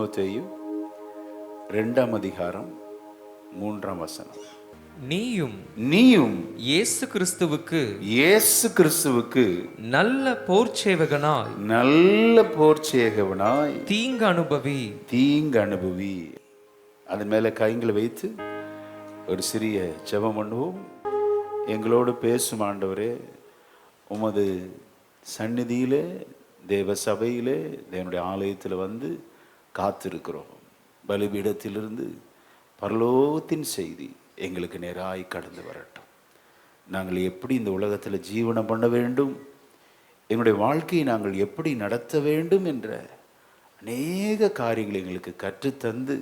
தீமோத்தேயு 2ஆம் அதிகாரம் 3ஆம் வசனம். நீயும் இயேசு கிறிஸ்துவுக்கு நல்ல போர்ச்சேவகனாய் தீங்கு அனுபவி. அது மேல கைங்களை வைத்து ஒரு சிறிய ஜெபம் பண்ணுவோம். எங்களோடு பேசும் ஆண்டவரே, உமது சந்நிதியிலே, தேவ சபையிலே, தேவனுடைய ஆலயத்தில் வந்து காத்திருக்கிறோம். பலிபீடத்திலிருந்து பரலோகத்தின் செய்தி எங்களுக்கு நேராய் கடந்து வரட்டும். நாங்கள் எப்படி இந்த உலகத்தில் ஜீவனம் பண்ண வேண்டும், எங்களுடைய வாழ்க்கையை நாங்கள் எப்படி நடத்த வேண்டும் என்ற அநேக காரியங்களை எங்களுக்கு கற்றுத்தந்து,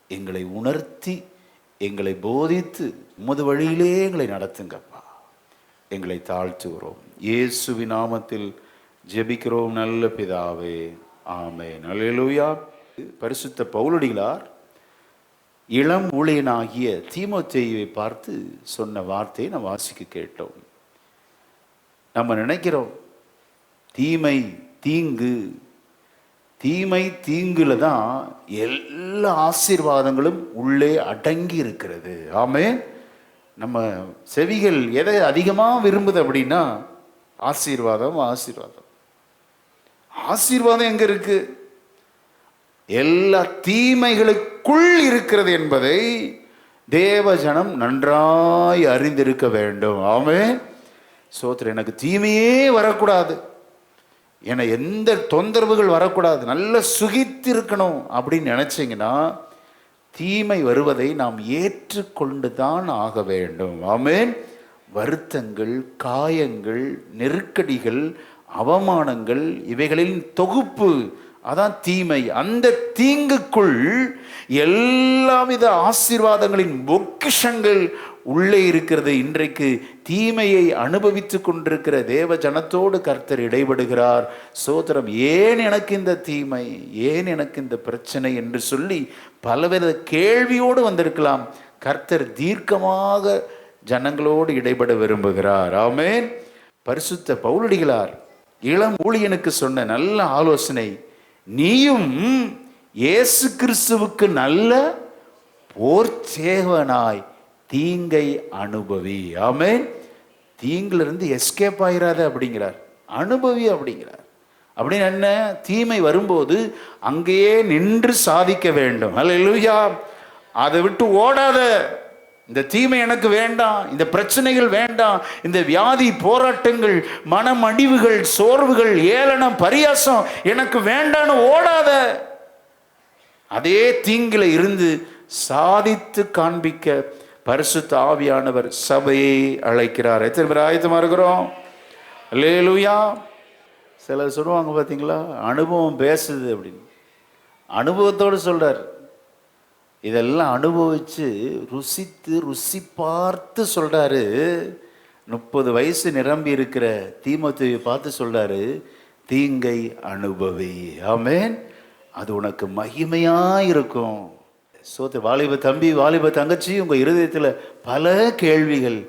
எங்களை உணர்த்தி, எங்களை போதித்து, உமது வழியிலே எங்களை நடத்துங்கப்பா. எங்களை தாழ்த்துகிறோம். இயேசுவின் நாமத்தில் ஜெபிக்கிறோம் நல்ல பிதாவே, ஆமென். அல்லேலூயா. பரிசுத்த பவுலடிகளார் இளம் ஊழியனாகிய தீமோத்தேயுவை பார்த்து சொன்ன வார்த்தையை நம்ம வாசிக்க கேட்டோம். நம்ம நினைக்கிறோம் தீமை தீங்குல தான் எல்லா ஆசீர்வாதங்களும் உள்ளே அடங்கி இருக்கிறது. ஆமென். நம்ம செவிகள் எதை அதிகமாக விரும்புது அப்படின்னா ஆசீர்வாதம். ஆசீர்வாதம் எங்க இருக்கு? எல்லா தீமைகளுக்குள் இருக்கிறது என்பதை தேவஜனம் நன்றாய் அறிந்திருக்க வேண்டும். ஆமென். சோத்திரம். எனக்கு தீமையே வரக்கூடாது, என எந்த தொந்தரவுகள் வரக்கூடாது, நல்ல சுகித்து இருக்கணும் அப்படின்னு நினைச்சீங்கன்னா தீமை வருவதை நாம் ஏற்றுக்கொண்டு தான் ஆக வேண்டும். ஆமென். வருத்தங்கள், காயங்கள், நெருக்கடிகள், அவமானங்கள், இவைகளின் தொகுப்பு அதான் தீமை. அந்த தீங்குக்குள் எல்லாவித ஆசீர்வாதங்களின் பொக்கிஷங்கள் உள்ளே இருக்கிறது. இன்றைக்கு தீமையை அனுபவித்து கொண்டிருக்கிற தேவ ஜனத்தோடு கர்த்தர் இடைபடுகிறார். சோதரம், ஏன் எனக்கு இந்த தீமை, ஏன் எனக்கு இந்த பிரச்சனை என்று சொல்லி பலவித கேள்வியோடு வந்திருக்கலாம். கர்த்தர் தீர்க்கமாக ஜனங்களோடு இடைபட விரும்புகிறார். ஆமென். பரிசுத்த பவுலடிகளார் இளம் ஊழியனுக்கு சொன்ன நல்ல ஆலோசனை, நீயும் இயேசு கிறிஸ்துவுக்கு நல்ல போர்ச்சேவனாய் தீங்கை அனுபவி. ஆமென். தீங்கிலிருந்து எஸ்கேப் ஆயிராத அப்படிங்கிறார், அனுபவி அப்படிங்கிறார். அப்படின்னு என்ன? தீமை வரும்போது அங்கேயே நின்று சாதிக்க வேண்டும். அல்லேலூயா. அதை விட்டு ஓடாத. இந்த தீமை எனக்கு வேண்டாம், இந்த பிரச்சனைகள் வேண்டாம், இந்த வியாதி, போராட்டங்கள், மனமடிவுகள், சோர்வுகள், ஏளனம், பரியாசம் எனக்கு வேண்டான்னு ஓடாத. அதே தீங்கில இருந்து சாதித்து காண்பிக்க பரிசுத்த ஆவியானவர் சபையை அழைக்கிறார். எத்தனை பேர் ஆயத்தமா இருக்கிறோம்? அல்லேலூயா. சிலர் சொல்லுவாங்க பார்த்தீங்களா, அனுபவம் பேசுது அப்படின்னு. அனுபவத்தோடு சொல்றார். இதெல்லாம் அனுபவிச்சு ருசி பார்த்து சொல்றாரு. 30 வயசு நிரம்பி இருக்கிற தீமோத்தேயுவை பார்த்து சொல்றாரு, தீங்கை அனுபவி. ஆமென். அது உனக்கு மகிமையா இருக்கும். வாலிப தம்பி, வாலிப தங்கச்சி, உங்க இருதயத்தில் பல கேள்விகள்.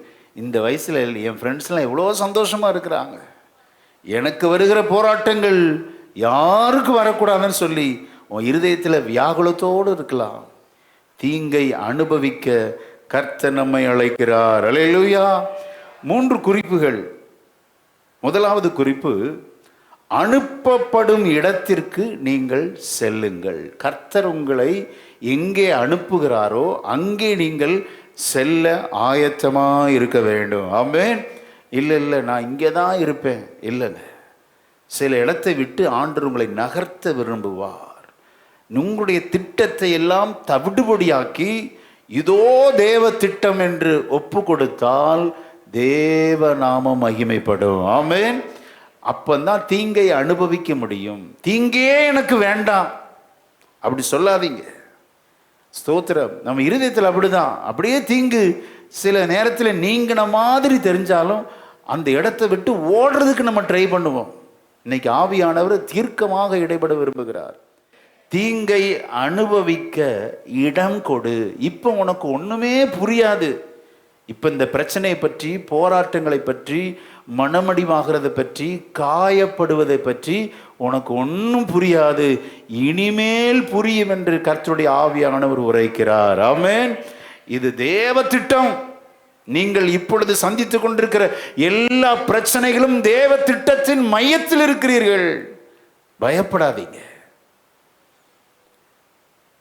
இந்த வயசுல என் ஃப்ரெண்ட்ஸ்லாம் எவ்வளோ சந்தோஷமா இருக்கிறாங்க, எனக்கு வருகிற போராட்டங்கள் யாருக்கு வரக்கூடாதுன்னு சொல்லி உன் இருதயத்தில் வியாகுலத்தோடு இருக்கலாம். தீங்கை அனுபவிக்க கர்த்தர் நம்மை அழைக்கிறார். அல்லேலூயா. 3 குறிப்புகள். முதலாவது குறிப்பு, அனுப்பப்படும் இடத்திற்கு நீங்கள் செல்லுங்கள். கர்த்தர் உங்களை எங்கே அனுப்புகிறாரோ அங்கே நீங்கள் செல்ல ஆயத்தமாக இருக்க வேண்டும். ஆமென். இல்லை நான் இங்கே தான் இருப்பேன், இல்லைங்க. சில இடத்தை விட்டு ஆண்டவர் உங்களை நகர்த்த விரும்புவார். உங்களுடைய திட்டத்தை எல்லாம் தவிடுபடியாக்கி இதோ தேவ திட்டம் என்று ஒப்பு கொடுத்தால் தேவ நாமம் மகிமைப்படும். ஆமென். அப்பந்தான் தீங்கை அனுபவிக்க முடியும். தீங்கே எனக்கு வேண்டாம் அப்படி சொல்லாதீங்க. ஸ்தோத்திரம். நம்ம இருதயத்தில் அப்படிதான். அப்படியே தீங்கு சில நேரத்தில் நீங்கின மாதிரி தெரிஞ்சாலும் அந்த இடத்தை விட்டு ஓடுறதுக்கு நம்ம ட்ரை பண்ணுவோம். இன்னைக்கு ஆவியானவர் தீர்க்கமாக இடைபட விரும்புகிறார். தீங்கை அனுபவிக்க இடம் கொடு. இப்போ உனக்கு ஒண்ணுமே புரியாது. இப்போ இந்த பிரச்சனையை பற்றி, போராட்டங்களை பற்றி, மனமடிவாகிறதை பற்றி, காயப்படுவதை பற்றி உனக்கு ஒன்றும் புரியாது, இனிமேல் புரியும் என்று கர்த்தருடைய ஆவியானவர் உரைக்கிறார். ஆமென். இது தேவ திட்டம். நீங்கள் இப்பொழுது சந்தித்துக் கொண்டிருக்கிற எல்லா பிரச்சனைகளும் தேவ திட்டத்தின் மையத்தில் இருக்கிறீர்கள். பயப்படாதீங்க.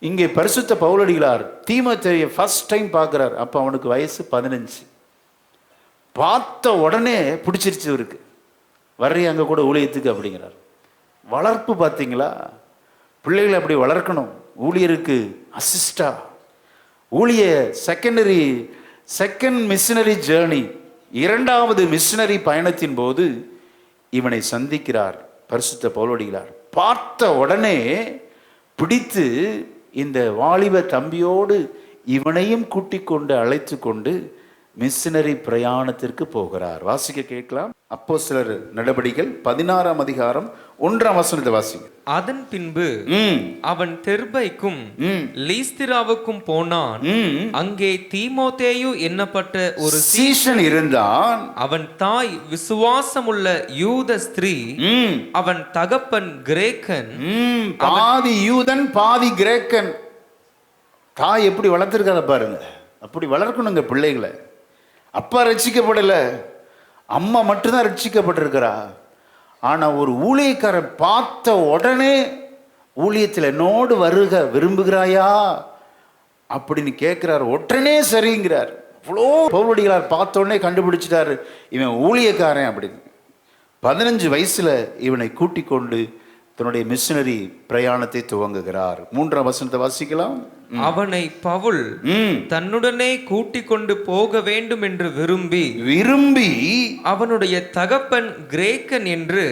இங்கே பரிசுத்த பவுலடிகளார் தீமோத்தேயுவை ஃபர்ஸ்ட் டைம் பார்க்கிறார். அப்போ அவனுக்கு வயசு 15. பார்த்த உடனே பிடிச்சிருச்சு இவருக்கு. வர்றீ அங்கே கூட ஊழியத்துக்கு அப்படிங்கிறார். வளர்ப்பு பார்த்தீங்களா? பிள்ளைகளை அப்படி வளர்க்கணும். ஊழியருக்கு அசிஸ்டா, ஊழிய செகண்ட் மிஷனரி ஜேர்னி, 2வது மிஷனரி பயணத்தின் போது இவனை சந்திக்கிறார் பரிசுத்த பவுலடிகளார். பார்த்த உடனே பிடித்து இந்த வாலிப தம்பியோடு இவனையும் கூட்டிக் கொண்டு அழைத்து கொண்டு மிஷனரி பிரயாணத்திற்கு போகிறார். வாசிக்க கேட்கலாம். அப்போஸ்தலர் நடபடிகள் 16ஆம் அதிகாரம் 1ஆம் வசனத்தை வாசிங்க. அதன் பின்பு அவன் தெர்பைக்கும் லீஸ்திராவுக்கும் போனான். அங்கே தீமோத்தேயு என்னப்பட்ட ஒரு சீஷன் இருந்தான். அவன் தாய் விசுவாசமுள்ள யூத ஸ்திரீ, அவன் தகப்பன் கிரேக்கன். பாதி யூதன் பாதி கிரேக்கன். தாய் எப்படி வளர்த்திருக்காத பாருங்க. அப்படி வளர்க்கணுங்க பிள்ளைகளை. அப்பா ரட்சிக்கப்படலை, அம்மா மட்டும்தான் ரட்சிக்கப்பட்டிருக்கிறா. ஆனால் ஒரு ஊழியக்காரன் பார்த்த உடனே ஊழியத்தில் என்னோடு வருக விரும்புகிறாயா அப்படின்னு கேட்குறாரு. உடனே சரிங்கிறார். அவ்வளோ பவுலடிகளார் பார்த்த உடனே கண்டுபிடிச்சிட்டாரு இவன் ஊழியக்காரன் அப்படின்னு. 15 வயசில் இவனை கூட்டிக் கொண்டு தன்னுடைய மிஷனரி பிரயாணத்தை துவங்குகிறார். 3ஆம் வசனத்தை வாசிக்கலாம். அவனை பவுல் தன்னுடனே கூட்டிக் கொண்டு போக வேண்டும் என்று விரும்பி அவனுடைய தகப்பன் கிரேக்கன் என்று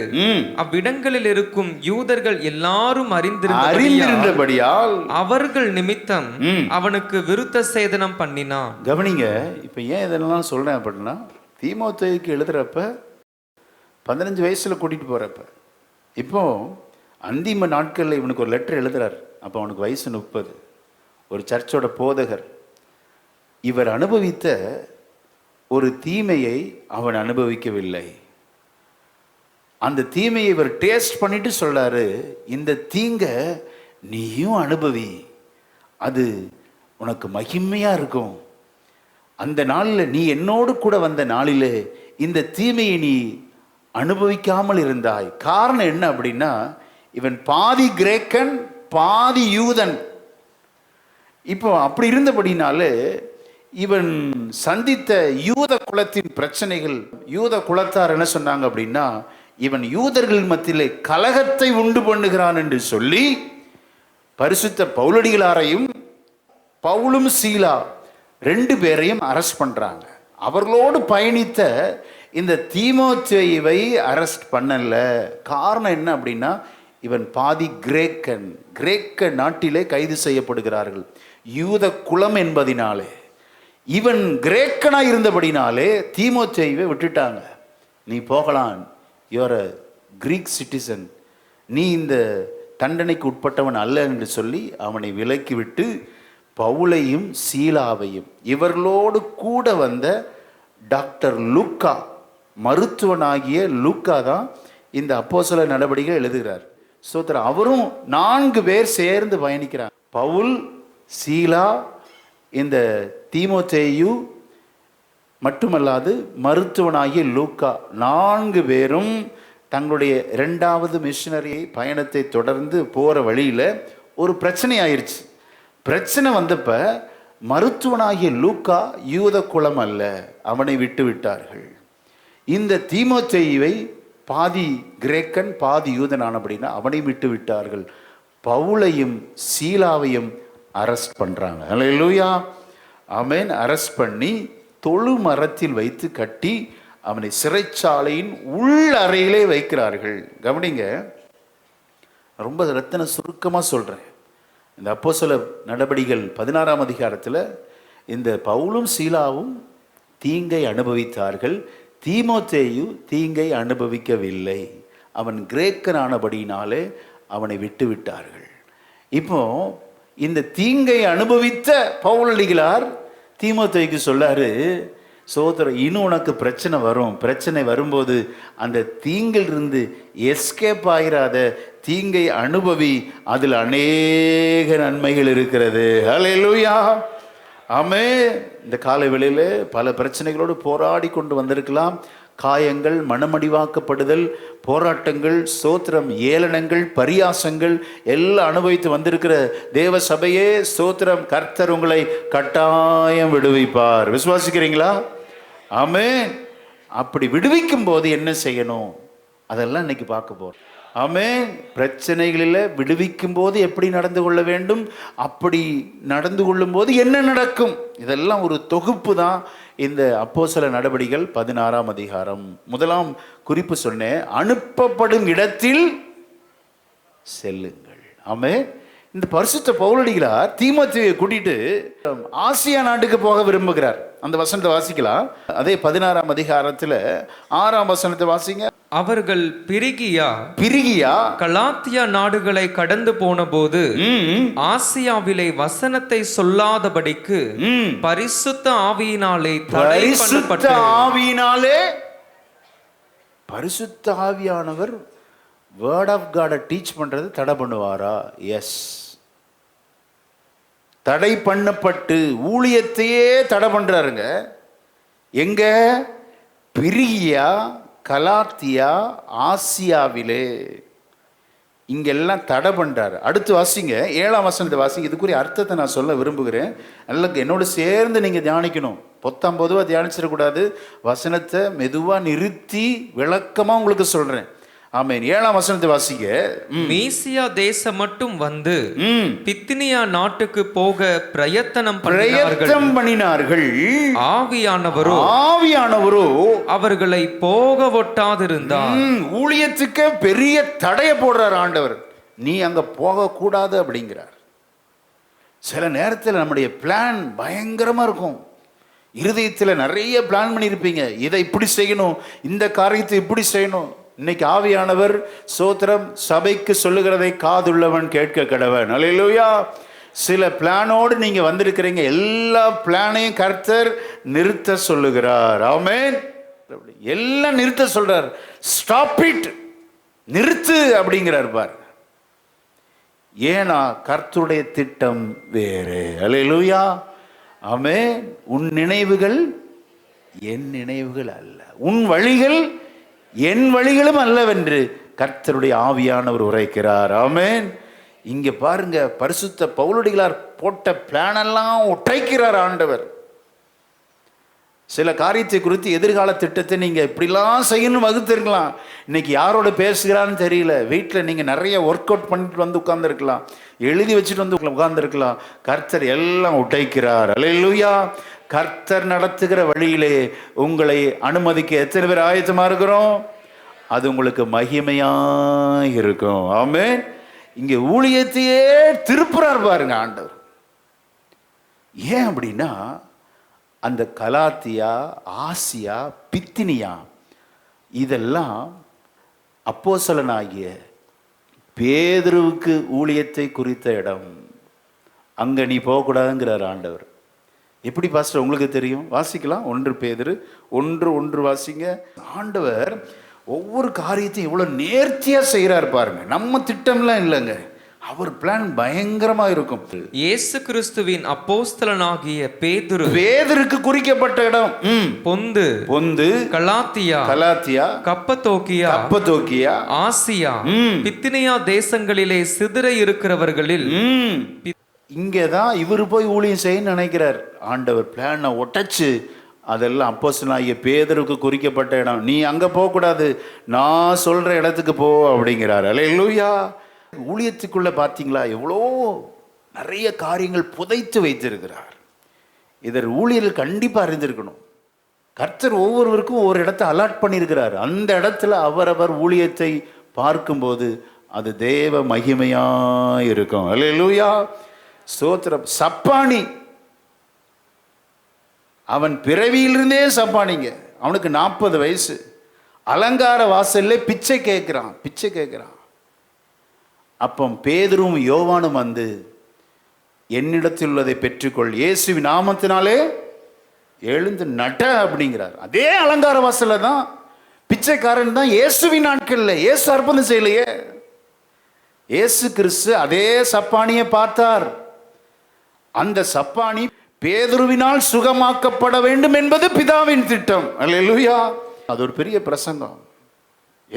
அவ்விடங்களில் இருக்கும் யூதர்கள் எல்லாரும் அறிந்திருந்தபடியால் அவர்கள் நிமித்தம் அவனுக்கு விருத்த சேதனம் பண்ணினான். கவனிங்க, இப்ப ஏன் இதெல்லாம் சொல்றேன் அப்படின்னா, தீமோத்தேயுக்கு எழுதுறப்ப 15 வயசுல கூட்டிட்டு போறப்ப, இப்போ அந்திம நாட்களில் இவனுக்கு ஒரு லெட்டர் எழுதுறார். அப்போ அவனுக்கு வயசு 30. ஒரு சர்ச்சோட போதகர். இவர் அனுபவித்த ஒரு தீமையை அவன் அனுபவிக்கவில்லை. அந்த தீமையை இவர் டேஸ்ட் பண்ணிட்டு சொல்றாரு, இந்த தீங்க நீயும் அனுபவி, அது உனக்கு மகிமையா இருக்கும். அந்த நாளில் நீ என்னோடு கூட வந்த நாளிலே இந்த தீமையை நீ அனுபவிக்காமல் இருந்தாய். காரணம் என்ன அப்படின்னா, இவன் பாதி கிரேக்கன் பாதி யூதன். இப்போ அப்படி இருந்தபடினாலே இவன் சந்தித்த யூத குலத்தின் பிரச்சனைகள், யூத குலத்தார் என்ன சொன்னாங்க அப்படின்னா, இவன் யூதர்கள் மத்தியிலே கலகத்தை உண்டு பண்ணுகிறான் என்று சொல்லி பரிசுத்த பவுலடிகளாரையும் பவுலும் சீலா 2 பேரையும் அரெஸ்ட் பண்றாங்க. அவர்களோடு பயணித்த இந்த தீமோத்தேயுவை அரெஸ்ட் பண்ணல. காரணம் என்ன அப்படின்னா, இவன் பாதி கிரேக்கன். கிரேக்க நாட்டிலே கைது செய்யப்படுகிறார்கள் யூத குலம் என்பதினாலே. இவன் கிரேக்கனாக இருந்தபடினாலே தீமோத்தேயுவை விட்டுட்டாங்க. நீ போகலாம், யூஆர் அ கிரீக் சிட்டிசன், நீ இந்த தண்டனைக்கு உட்பட்டவன் அல்ல என்று சொல்லி அவனை விலக்கி விட்டு பவுலையும் சீலாவையும், இவர்களோடு கூட வந்த டாக்டர் லூக்கா, மருத்துவனாகிய லூக்கா தான் இந்த அப்போஸ்தலர் நடபடிகள் எழுதுகிறார். சோதரர் அவரும் 4 பேர் சேர்ந்து பயணிக்கிறார். பவுல், சீலா, இந்த தீமோத்தேயு மட்டுமல்லாது மருத்துவனாகிய லூக்கா, 4 பேரும் தங்களுடைய 2வது மிஷனரி பயணத்தை தொடர்ந்து போகிற வழியில் ஒரு பிரச்சனை ஆயிடுச்சு. பிரச்சனை வந்தப்ப மருத்துவனாகிய லூக்கா யூத குலம் அல்ல, அவனை விட்டு விட்டார்கள். இந்த தீமோத்தேயுவை பாதி கிரேக்கன் பாதி யூதனான அப்படின்னா அவனை விட்டு விட்டார்கள். பவுலையும் சீலாவையும் அரெஸ்ட் பண்றாங்க. அல்லேலூயா, ஆமென். அரெஸ்ட் பண்ணி தொழு மரத்தில் வைத்து கட்டி அவனை சிறைச்சாலையின் உள் அறையிலே வைக்கிறார்கள். கவனிங்க, ரொம்ப ரத்தின சுருக்கமாக சொல்கிறேன். இந்த அப்போஸ்தலர் நடபடிகள் 16ஆம் அதிகாரத்தில் இந்த பவுலும் சீலாவும் தீங்கை அனுபவித்தார்கள். தீமோத்தேயு தீங்கை அனுபவிக்கவில்லை. அவன் கிரேக்கனானபடினாலே அவனை விட்டு விட்டார்கள். இப்போ இந்த தீங்கை அனுபவித்த பவுலடிகளார் தீமோத்தேயுக்கு சொல்லாரு, சோதரம், இன்னும் உனக்கு பிரச்சனை வரும். பிரச்சனை வரும்போது அந்த தீங்கில் இருந்து எஸ்கேப் ஆகிறாத, தீங்கை அனுபவி, அதில் அநேக நன்மைகள் இருக்கிறது. ஹல்லேலூயா, ஆமென். இந்த காலை வேளையில் பல பிரச்சனைகளோடு போராடி கொண்டு வந்திருக்கலாம். காயங்கள், மனமடிவாக்கப்படுதல், போராட்டங்கள், ஸ்தோத்திரம், ஏளனங்கள், பரியாசங்கள் எல்லாம் அனுபவித்து வந்திருக்கிற தேவ சபையே ஸ்தோத்திரம், கர்த்தர் உங்களை கட்டாயம் விடுவிப்பார். விசுவாசிக்கிறீங்களா? ஆமென். அப்படி விடுவிக்கும் போது என்ன செய்யணும், அதெல்லாம் இன்னைக்கு பார்க்க போறோம். ஆமென். பிரச்சனைகளில் விடுவிக்கும் போது எப்படி நடந்து கொள்ள வேண்டும், அப்படி நடந்து கொள்ளும் போது என்ன நடக்கும், இதெல்லாம் ஒரு தொகுப்பு தான் இந்த அப்போஸ்தல நடபடிகள் 16ஆம் அதிகாரம். முதலாம் குறிப்பு சொன்னேன், அனுப்பப்படும் இடத்தில் செல்லுங்கள். ஆமென். இந்த பரிசுத்த பவுலடிகளார் தீமோத்தேயுவை கூட்டிட்டு ஆசியா நாட்டுக்கு போக விரும்புகிறார். அந்த வசனத்தை வாசிக்கலாம். அதே 16ஆம் அதிகாரத்தில் 6ஆம் வசனத்தை வாசிங்க. அவர்கள் பிரிகியா கலாத்தியா நாடுகளை கடந்து போன போது ஆசியாவிலே வசனத்தை சொல்லாதபடிக்கு பரிசுத்த ஆவியினாலே பரிசுத்த ஆவியானவர் வேர்ட் ஆஃப் காடை டீச் பண்றது தடை பண்ணுவாரா? எஸ். தடை பண்ணப்பட்டு ஊழியத்தையே தடை பண்றாருங்க. எங்க? பிரிகியா, கலாத்தியா, ஆசியாவிலே இங்கெல்லாம் தடை பண்றாரு. அடுத்து வாசிங்க, 7ஆம் வசனத்தை வாசிங்க. இதுக்குரிய அர்த்தத்தை நான் சொல்ல விரும்புகிறேன். நல்ல என்னோட சேர்ந்து நீங்க தியானிக்கணும். பொத்தாம் பொதுவாக தியானிச்சிடக்கூடாது. வசனத்தை மெதுவாக நிறுத்தி விளக்கமா உங்களுக்கு சொல்றேன். ஆமென். 7ஆம் வசனத்தை வாசிங்க. மீசியா தேசம் மட்டும் வந்து பித்தினியா நாட்டுக்கு போக பிரயத்தனம் பண்ணினார்கள். ஆவியானவரோ அவர்களை போக ஒட்டாதிருந்தார். ஊழியத்துக்கு பெரிய தடைய போடுறார் ஆண்டவர். நீ அங்க போக கூடாது அப்படிங்கிறார். சில நேரத்தில் நம்முடைய பிளான் பயங்கரமா இருக்கும். இருதயத்தில் நிறைய பிளான் பண்ணியிருப்பீங்க. இதை இப்படி செய்யணும், இந்த காரியத்தை இப்படி செய்யணும். இன்னைக்கு ஆவியானவர் சோத்திரம் சபைக்கு சொல்லுகிறதை காதுள்ளவன் கேட்க கடவன். அல்லேலூயா. சில பிளானோடு நீங்க வந்திருக்கிறீங்க. எல்லா பிளானையும் கர்த்தர் நிறுத்த சொல்லுகிறார். ஆமென். எல்லாம் நிறுத்த சொல்றார். ஸ்டாப் இட், நிறுத்து அப்படிங்கிறார் பார். ஏன்னா கர்த்தருடைய திட்டம் வேறு. அல்லேலூயா, ஆமென். உன் நினைவுகள் என் நினைவுகள் அல்ல, உன் வழிகள் என் வழிகளும் அல்லவென்று கர்த்தருடைய ஆவியானவர் உரைக்கிறார். ஆமென். இங்க பாருங்க, பரிசுத்த பவுலடிகளார் போட்ட பிளான் எல்லாம் உடைக்கிறார் ஆண்டவர். சில காரியத்தை குறித்து எதிர்கால திட்டத்தை நீங்க இப்படிலாம் செய்யணும் வகுத்திருக்கலாம். இன்னைக்கு யாரோட பேசுகிறான்னு தெரியல. வீட்டில் நீங்க நிறைய ஒர்க் அவுட் பண்ணிட்டு வந்து உட்கார்ந்துருக்கலாம், எழுதி வச்சுட்டு வந்து உட்கார்ந்துருக்கலாம். கர்த்தர் எல்லாம் உடைக்கிறார். அல்லேலூயா. கர்த்தர் நடத்துகிற வழியிலே உங்களை அனுமதிக்க எத்தனை பேர் ஆயத்தமா இருக்கிறோம்? அது உங்களுக்கு மகிமையா இருக்கும். ஆமென். இங்க ஊழியத்தையே திருப்புறார் பாருங்க ஆண்டவர். ஏன் அப்படின்னா, அந்த கலாத்தியா, ஆசியா, பித்தினியா இதெல்லாம் அப்போஸ்தலனாகிய பேதுருவுக்கு ஊழியத்தை குறித்த இடம். அங்க நீ போகக்கூடாதுங்கிறார் ஆண்டவர். எப்படி பாஸ்டர் உங்களுக்கு தெரியும்? வாசிக்கலாம். 1 பேதுரு 1:1 வாசிங்க. ஆண்டவர் ஒவ்வொரு காரியத்தையும் இவ்வளவு நேர்த்தியா செய்யறாரு பாருங்க. நம்ம திட்டம்லாம் இல்லைங்க, அவர் பிளான் பயங்கரமா இருக்கும். இயேசு கிறிஸ்துவின் அப்போஸ்தலனாகிய பேதுருக்கு குறிக்கப்பட்ட இடம் பொந்து, கலாத்தியா, கப்பத்தோக்கியா, ஆசியா, பித்தினியா தேசங்களிலே சிதற இருக்கிறவர்களில் இங்கேதான் இவர் போய் ஊழியம் செய்ய நினைக்கிறார். ஆண்டவர் பிளானை ஒட்டச்சு அதெல்லாம் அப்போஸ்தலனாகிய பேதுருக்கு குறிக்கப்பட்ட இடம். நீ அங்க போகக்கூடாது, நான் சொல்ற இடத்துக்கு போ அப்படிங்கிறார். அல்லேலூயா. ஊழியத்துக்குள்ள பார்த்தீங்களா எவ்வளோ நிறைய காரியங்கள் புதைத்து வைத்திருக்கிறார். இதர் ஊழியர்கள் கண்டிப்பாக அறிந்திருக்கணும். கர்த்தர் ஒவ்வொருவருக்கும் ஒரு இடத்தை அலாட் பண்ணியிருக்கிறார். அந்த இடத்துல அவரவர் ஊழியத்தை பார்க்கும்போது அது தேவ மகிமையா இருக்கும். அல்லேலூயா. ஸ்தோத்திரம். சப்பானி, அவன் பிறவியிலிருந்தே சப்பானிங்க. அவனுக்கு 40 வயசு. அலங்கார வாசல்ல பிச்சை கேட்கிறான். அப்போ பேதுரும் யோவானும் வந்து, என்னிடத்தில் உள்ளதை பெற்றுக்கொள், இயேசுவின் நாமத்தினாலே எழுந்து நட அப்படிங்கிறார். அதே அலங்கார வாசல்ல தான் பிச்சைக்காரன் தான் இயேசுவின் நாட்கள்ல. இயேசு அற்புதம் செய்யலையே. இயேசு கிறிஸ்து அதே சப்பானியை பார்த்தார். அந்த சப்பானி பேதுருவினால் சுகமாக்கப்பட வேண்டும் என்பது பிதாவின் திட்டம். அல்லேலூயா. அது ஒரு பெரிய பிரசங்கம்.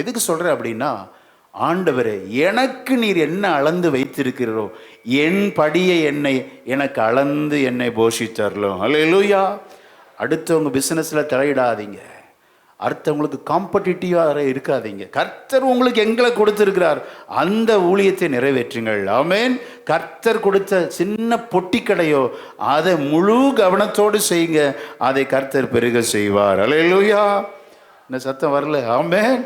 எதுக்கு சொல்ற அப்படின்னா, ஆண்டவரே, எனக்கு நீர் என்ன அளந்து வைத்திருக்கிறோ என் படியை எனக்கு அளந்து என்னை போஷித்தரலும். அல்லேலூயா. அடுத்தவங்க பிசினஸ்ல தலையிடாதீங்க. அடுத்தவங்களுக்கு காம்படிட்டிவாக இருக்காதீங்க. கர்த்தர் உங்களுக்கு எங்களை கொடுத்திருக்கிறார், அந்த ஊழியத்தை நிறைவேற்றுங்கள். ஆமென். கர்த்தர் கொடுத்த சின்ன பொட்டி கடையோ அதை முழு கவனத்தோடு செய்யுங்க. அதை கர்த்தர் பெருக செய்வார். அல்லேலூயா. இந்த சத்தம் வரல? ஆமென்.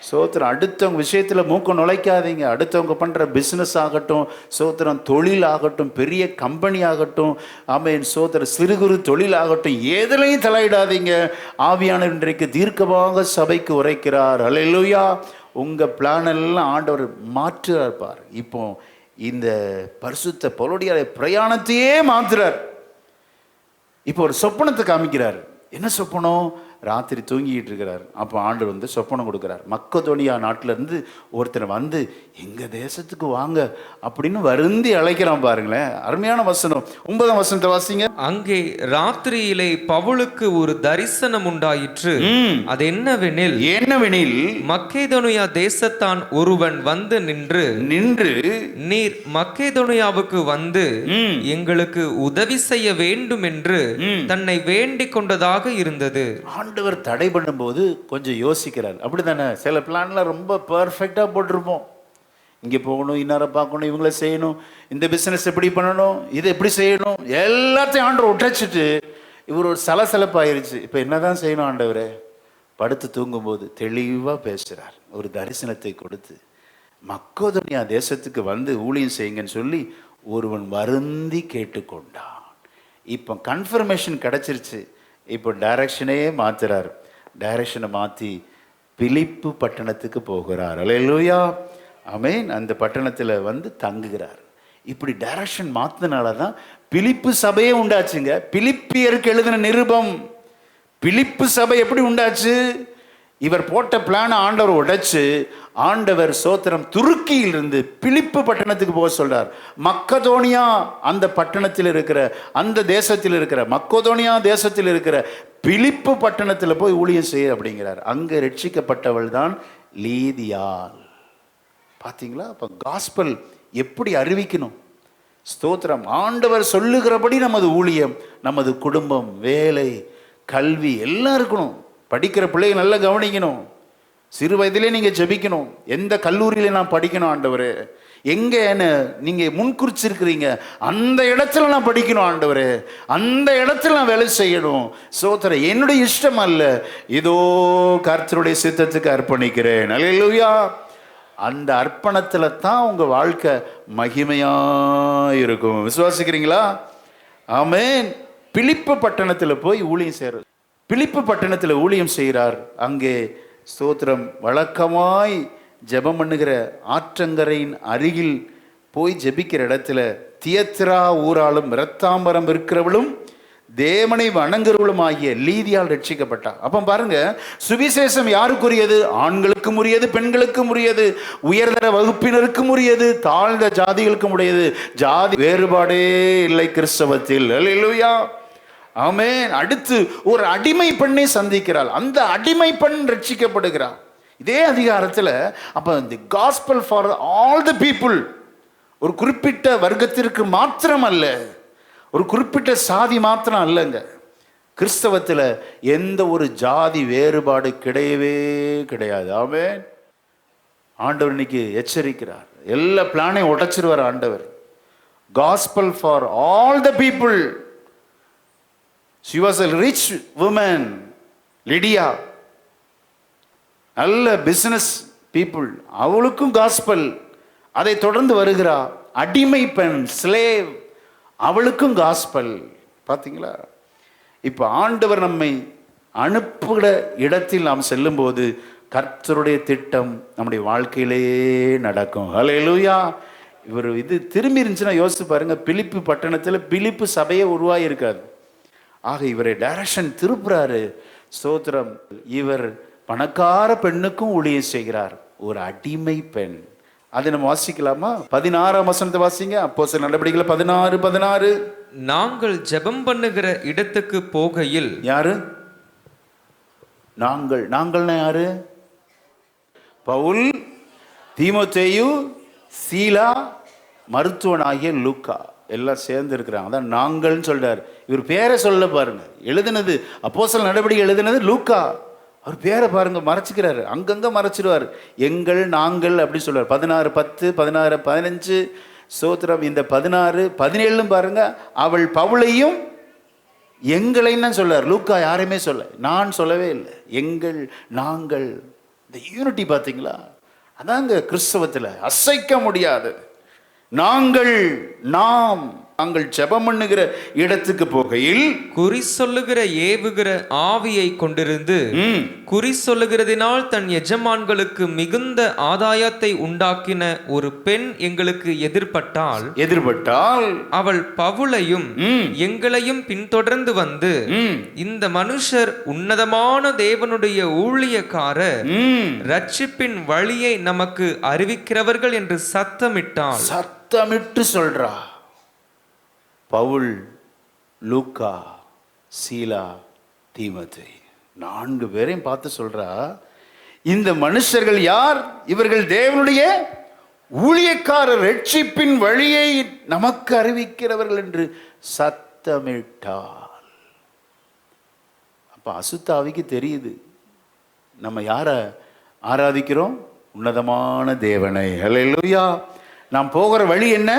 சோத்திரம். அடுத்தவங்க விஷயத்தில் மூக்க நுழைக்காதீங்க. அடுத்தவங்க பண்ணுற பிஸ்னஸ் ஆகட்டும், சோத்திரம், தொழில் ஆகட்டும், பெரிய கம்பெனி ஆகட்டும், ஆமென், சோத்திரம், சிறு குறு தொழில் ஆகட்டும், எதுலையும் தலையிடாதீங்க. ஆவியானவர் இன்றைக்கு தீர்க்கமாக சபைக்கு உரைக்கிறார். அல்லேலூயா. உங்கள் பிளான் எல்லாம் ஆண்டவர் மாற்றுறார் பார். இப்போ இந்த பரிசுத்த பவுலுடைய பிரயாணத்தையே மாற்றுறார். இப்போ ஒரு சொப்பனத்தை காமிக்கிறார். என்ன சொப்பனம்? ராத்திரி தூங்கிட்டு இருக்கிறார். அப்போ ஆண்டவர் வந்து சொப்பனம் கொடுக்குறார். மக்கதோனியா நாட்டிலேருந்து ஒருத்தர் வந்து எங்கள் தேசத்துக்கு வாங்க அப்படின்னு வருந்தி அழைக்கிறான். பாருங்களேன், அருமையான வசனம். 9ஆம் வசனத்தை வாசிங்க. அங்கே ராத்திரியிலே பவுலுக்கு ஒரு தரிசனம் உண்டாயிற்று. அது என்னவெனில் மக்கேதோனியா தேசத்தான் ஒருவன் வந்து நின்று நீர் மக்கேதோனியாவுக்கு வந்து எங்களுக்கு உதவி செய்ய வேண்டும் என்று தன்னை வேண்டிக் கொண்டதாக இருந்தது. ஆண்டவர் தடை பண்ணும்போது கொஞ்சம் யோசிக்கிறார். அப்படி தானே? சில பிளான்லாம் ரொம்ப பர்ஃபெக்டாக போட்டிருப்போம். இங்கே போகணும், இன்னாரை பார்க்கணும், இவங்கள செய்யணும், இந்த பிஸ்னஸ் எப்படி பண்ணணும், இதை எப்படி செய்யணும், எல்லாத்தையும் ஆண்டவர் உடைச்சிட்டு இவர் ஒரு சலசலப்பாயிருச்சு. இப்போ என்னதான் செய்யணும் ஆண்டவரே? படுத்து தூங்கும்போது தெளிவாக பேசுகிறார். ஒரு தரிசனத்தை கொடுத்து மக்கதோனியா தேசத்துக்கு வந்து ஊழியம் செய்யுங்கன்னு சொல்லி ஒருவன் வருந்தி கேட்டுக்கொண்டான். இப்போ கன்ஃபர்மேஷன் கிடச்சிருச்சு. இப்போ டைரக்ஷனே மாத்துறார். டைரக்ஷனை மாற்றி பிலிப்பு பட்டணத்துக்கு போகிறார். அல்லேலூயா. ஆமென். அந்த பட்டணத்தில் வந்து தங்குகிறார். இப்படி டைரக்ஷன் மாற்றினால தான் பிலிப்பு சபையே உண்டாச்சுங்க. பிலிப்பியருக்கு எழுதின நிருபம். பிலிப்பு சபை எப்படி உண்டாச்சு? இவர் போட்ட பிளான் ஆண்டவர் உடைச்சு, ஆண்டவர் சோத்திரம் துருக்கியிலிருந்து பிலிப்பு பட்டணத்துக்கு போக சொல்றார். மக்கதோனியா அந்த பட்டணத்தில் இருக்கிற, அந்த தேசத்தில் இருக்கிற, மக்கதோனியா தேசத்தில் இருக்கிற பிலிப்பு பட்டணத்தில் போய் ஊழியம் செய்ய அப்படிங்கிறார். அங்கே ரட்சிக்கப்பட்டவள் தான் லீதியாள். பார்த்தீங்களா? அப்போ காஸ்பல் எப்படி அறிவிக்கணும்? ஸ்தோத்திரம். ஆண்டவர் சொல்லுகிறபடி நமது ஊழியம், நமது குடும்பம், வேலை, கல்வி எல்லாம் இருக்கணும். படிக்கிற பிள்ளைங்க நல்லா கவனிக்கணும். சிறு வயதிலே நீங்கள் ஜெபிக்கணும். எந்த கல்லூரியில் நான் படிக்கணும் ஆண்டவரே, எங்கே என்ன நீங்கள் முன்குறிச்சிருக்கிறீங்க, அந்த இடத்துல நான் படிக்கணும் ஆண்டவரே, அந்த இடத்துல நான் வேலை செய்யணும். சோதர, என்னுடைய இஷ்டம் அல்ல, இதோ கர்த்தருடைய சித்தத்துக்கு அர்ப்பணிக்கிறேன். அல்லேலூயா. அந்த அர்ப்பணத்தில் தான் உங்கள் வாழ்க்கை மகிமையாக இருக்கும். விசுவாசிக்கிறீங்களா? ஆமென். பிலிப்பு பட்டணத்தில் போய் ஊழியம் செய்கிறார். பிலிப்பு பட்டணத்தில் ஊழியம் செய்கிறார். அங்கே ஸ்தோத்திரம் வழக்கமாய் ஜெபம் பண்ணுகிற ஆற்றங்கரையின் அருகில் போய் ஜெபிக்கிற இடத்துல தியத்ரா ஊராலும் இரத்தாம்பரம் இருக்கிறவளும் தேவனை வணங்குறவளும் ஆகிய லீதியால் ரட்சிக்கப்பட்டார். அப்போ பாருங்க, சுவிசேஷம் யாருக்குரியது? ஆண்களுக்கும் உரியது, பெண்களுக்கும் உரியது, உயர்தர வகுப்பினருக்கும் உரியது, தாழ்ந்த ஜாதிகளுக்கும் உடையது. ஜாதி வேறுபாடே இல்லை கிறிஸ்தவத்தில். அல்லேலூயா. ஆமென். அடுத்து ஒரு அடிமை பெண்ணை சந்திக்கிறாள். அந்த அடிமை பெண் ரட்சிக்கப்படுகிறாள். இதே அதிகாரத்தில் அப்போ தி gospel for all the people, ஒரு குறிப்பிட்ட வர்க்கத்திற்கு மாத்திரம் அல்ல, ஒரு குறிப்பிட்ட சாதி மாத்திரம் அல்லங்க. கிறிஸ்தவத்தில் எந்த ஒரு ஜாதி வேறுபாடு கிடையவே கிடையாது. ஆமென். ஆண்டவர் இன்னைக்கு எச்சரிக்கிறார். எல்லா பிளானையும் உடைச்சிருவார் ஆண்டவர். Gospel for all the people. She was a rich woman, Lydia. நல்ல பிசினஸ் பீப்புள், அவளுக்கும் காஸ்பல். அதை தொடர்ந்து வருகிறா அடிமை பெண், ஸ்லேவ், அவளுக்கும் காஸ்பல். பார்த்தீங்களா? இப்போ ஆண்டவர் நம்மை அனுப்புகிற இடத்தில் நாம் செல்லும்போது கர்த்தருடைய திட்டம் நம்முடைய வாழ்க்கையிலேயே நடக்கும். ஹல்லேலூயா. இது திரும்பி இருந்துச்சுன்னா யோசிச்சு பாருங்க. பிலிப்பு பட்டணத்தில் பிலிப்பு சபையே உருவாகி இருக்காது. ஆக இவரை டைரக்ஷன் திருப்புறாரு. ஸ்தோத்திரம். இவர் பணக்கார பெண்ணுக்கும் ஊழியம் செய்கிறார், ஒரு அடிமை பெண். அதை நம்ம வாசிக்கலாமா? 16ஆம் வசனத்தை வாசிங்க. அப்போஸ்தலர் நடபடிகள் 16:16. நாங்கள் ஜெபம் பண்ணுகிற இடத்துக்கு போகையில். யாரு நாங்கள்? நாங்கள்னா யாரு? பவுல், தீமோத்தேயு, சீலா, மருத்துவனாகிய லூக்கா எல்லாம் சேர்ந்து இருக்கிறாங்க. அதான் நாங்கள்னு சொல்றாரு. இவர் பேரை சொல்ல பாருங்க. எழுதுனது அப்போஸ்தலர் நடபடிகள் எழுதுனது லூக்கா. அவர் பேரை பாருங்க, மறைச்சிக்கிறாரு, அங்கங்க மறைச்சிடுவார். எங்கள், நாங்கள் அப்படி சொல்றாரு. 16:10, 16:15. ஸ்தோத்திரம். இந்த 16:17 பாருங்க, அவள் பவுலையும் எங்களைன்னு தான் சொல்றார். லூக்கா யாரையுமே சொல்ல, நான் சொல்லவே இல்லை. எங்கள், நாங்கள், இந்த யூனிட்டி பார்த்தீங்களா? அதாங்க கிறிஸ்தவத்தில் அசைக்க முடியாது. நாங்கள், நாம், நாங்கள் ஜெபம் பண்ணுகிற இடத்துக்கு போகையில் குறி சொல்லுகிற ஏவுகிற ஆவியை கொண்டிருந்து குறி சொல்லுகிறதினால் தன் எஜமான்களுக்கு மிகுந்த ஆதாயத்தை உண்டாக்கின ஒரு பெண் எங்களுக்கு எதிர்பட்டால் அவள் பவுலையும் எங்களையும் பின்தொடர்ந்து வந்து, இந்த மனுஷர் உன்னதமான தேவனுடைய ஊழியக்காரர், ரட்சிப்பின் வழியை நமக்கு அறிவிக்கிறவர்கள் என்று சத்தமிட்டாள். சத்தமிட்டு சொல்றா. பவுல், லூக்கா, சீலா, தீமோத்தேயு 4 பேரையும் பார்த்து சொல்றா, இந்த மனுஷர்கள் யார்? இவர்கள் தேவனுடைய ஊழியக்காரர், ரட்சிப்பின் வழியை நமக்கு அறிவிக்கிறவர்கள் என்று சத்தமிட்டால். அப்ப அசுத்தாவிக்கு தெரியுது நம்ம யார ஆராதிக்கிறோம்? உன்னதமான தேவனை. ஹல்லேலூயா. நாம் போகிற வழி என்ன?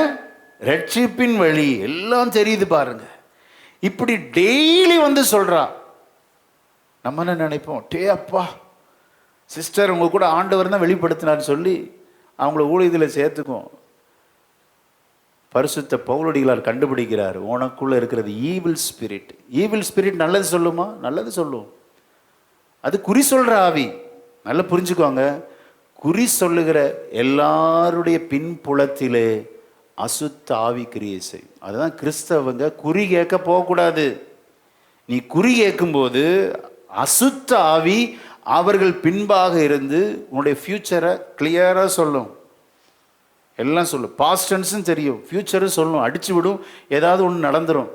ரட்சிப்பின் வழி. எல்லாம் தெரியுது பாருங்க. இப்படி டெய்லி வந்து சொல்றா. நம்ம என்ன நினைப்போம்? டே அப்பா, சிஸ்டர் உங்க கூட ஆண்டவர் தான் வெளிப்படுத்தினான்னு சொல்லி அவங்கள ஊழியத்தில் சேர்த்துக்கும். பரிசுத்த பவுலடிகளார் கண்டுபிடிக்கிறார், உனக்குள்ள இருக்கிறது ஈவில் ஸ்பிரிட். ஈவில் ஸ்பிரிட் நல்லது சொல்லுமா? நல்லது சொல்லும். அது குறி சொல்ற ஆவி. நல்லா புரிஞ்சுக்கோங்க. குறி சொல்லுகிற எல்லாருடைய பின்புலத்திலே அசுத்த ஆவி கிரியை செய்யும். அதுதான் கிறிஸ்தவங்க குறி கேட்க போகக்கூடாது. நீ குறி கேட்கும்போது அசுத்த ஆவி அவர்கள் பின்பாக இருந்து உன்னுடைய ஃபியூச்சரை கிளியராக சொல்லும். எல்லாம் சொல்லும். பாஸ்ட் டென்ஸும் தெரியும், ஃபியூச்சரும் சொல்லும். அடிச்சு விடும், ஏதாவது ஒன்று நடந்துடும்.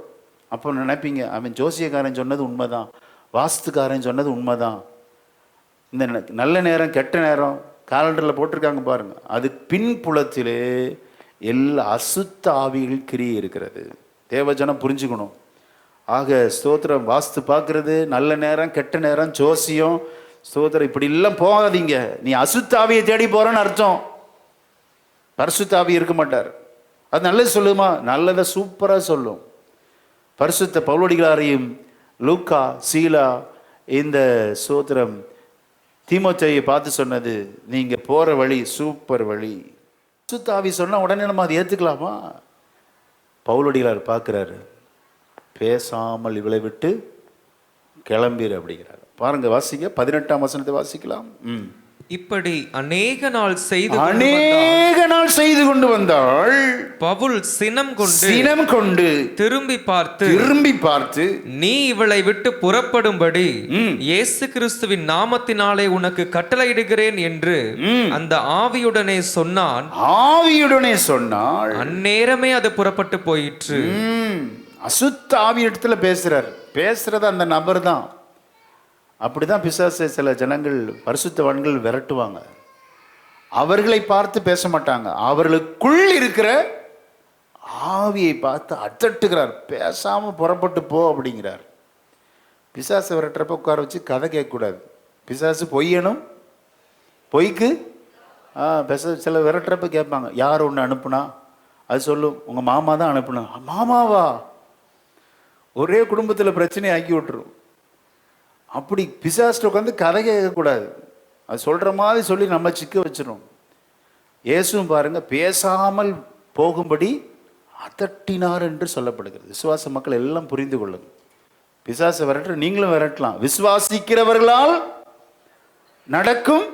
அப்போ நினைப்பீங்க, அவன் ஜோசியக்காரன் சொன்னது உண்மைதான், வாஸ்துக்காரன் சொன்னது உண்மைதான். இந்த நல்ல நேரம் கெட்ட நேரம் காலண்டரில் போட்டிருக்காங்க பாருங்க, அது பின்புலத்திலே எல்லா அசுத்த ஆவிகள் கிரியை இருக்கிறது. தேவஜனம் புரிஞ்சுக்கணும். ஆக ஸ்தோத்திரம். வாஸ்து பார்க்கறது, நல்ல நேரம் கெட்ட நேரம், ஜோசியம், ஸ்தோத்திரம், இப்படி எல்லாம் போகாதீங்க. நீ அசுத்த ஆவியை தேடி போறன்னு அர்த்தம். பரிசுத்த ஆவி இருக்க மாட்டார். அது நல்லது சொல்லுமா? நல்லதை சூப்பராக சொல்லும். பரிசுத்த பவுலடிகளாரையும் லூக்கா, சீலா, இந்த ஸ்தோத்திரம் தீமோத்தேயை பார்த்து சொன்னது, நீங்க போற வழி சூப்பர் வழி. சுத்தாவி சொன்னா உடனே நம்ம அதை ஏத்துக்கலாமா? பவுலடிகளார் பார்க்கிறாரு, பேசாமல் இவளை விட்டு கிளம்பிடு அப்படிங்கிறார். பாருங்க, வாசிங்க 18ஆம் வசனத்தை வாசிக்கலாம். இப்படி அநேக நாள் செய்து கொண்டு வந்தாள். பவுல் சினம் கொண்டு திரும்பி பார்த்து நீ இவளை விட்டு புறப்படும்படி இயேசு கிறிஸ்துவின் நாமத்தினாலே உனக்கு கட்டளையிடுகிறேன் என்று அந்த ஆவியுடனே சொன்னாள். அந்நேரமே அது புறப்பட்டு போயிற்று. அசுத்த ஆவி இடத்துல பேசுறது அந்த நபர் தான். அப்படிதான் பிசாசு சில ஜனங்கள், பரிசுத்தவான்கள் விரட்டுவாங்க. அவர்களை பார்த்து பேச மாட்டாங்க, அவர்களுக்குள் இருக்கிற ஆவியை பார்த்து அதட்டுகிறார். பேசாம புறப்பட்டு போ அப்படிங்கிறார். பிசாசு விரட்டுறப்ப உட்கார வச்சு கதை கேட்கக்கூடாது. பிசாசு பொய்யணும், பொய்க்கு சில விரட்டுறப்ப கேட்பாங்க, யார் ஒன்று அனுப்புனா? அது சொல்லும், உங்க மாமா தான் அனுப்புனா. மாமாவா? ஒரே குடும்பத்தில் பிரச்சனையை ஆக்கி விட்டுரும். அப்படி பிசாஸ்ட்டு உட்காந்து கதை கேட்கக்கூடாது. அது சொல்கிற மாதிரி சொல்லி நம்ம சிக்க வச்சிடும். இயேசுவும் பாருங்க, பேசாமல் போகும்படி அதட்டினார் என்று சொல்லப்படுகிறது. விசுவாச மக்கள் எல்லாம் புரிந்து கொள்ளுங்க. பிசாசை விரட்டுற நீங்களும் விரட்டலாம். விசுவாசிக்கிறவர்களால் நடக்கும்.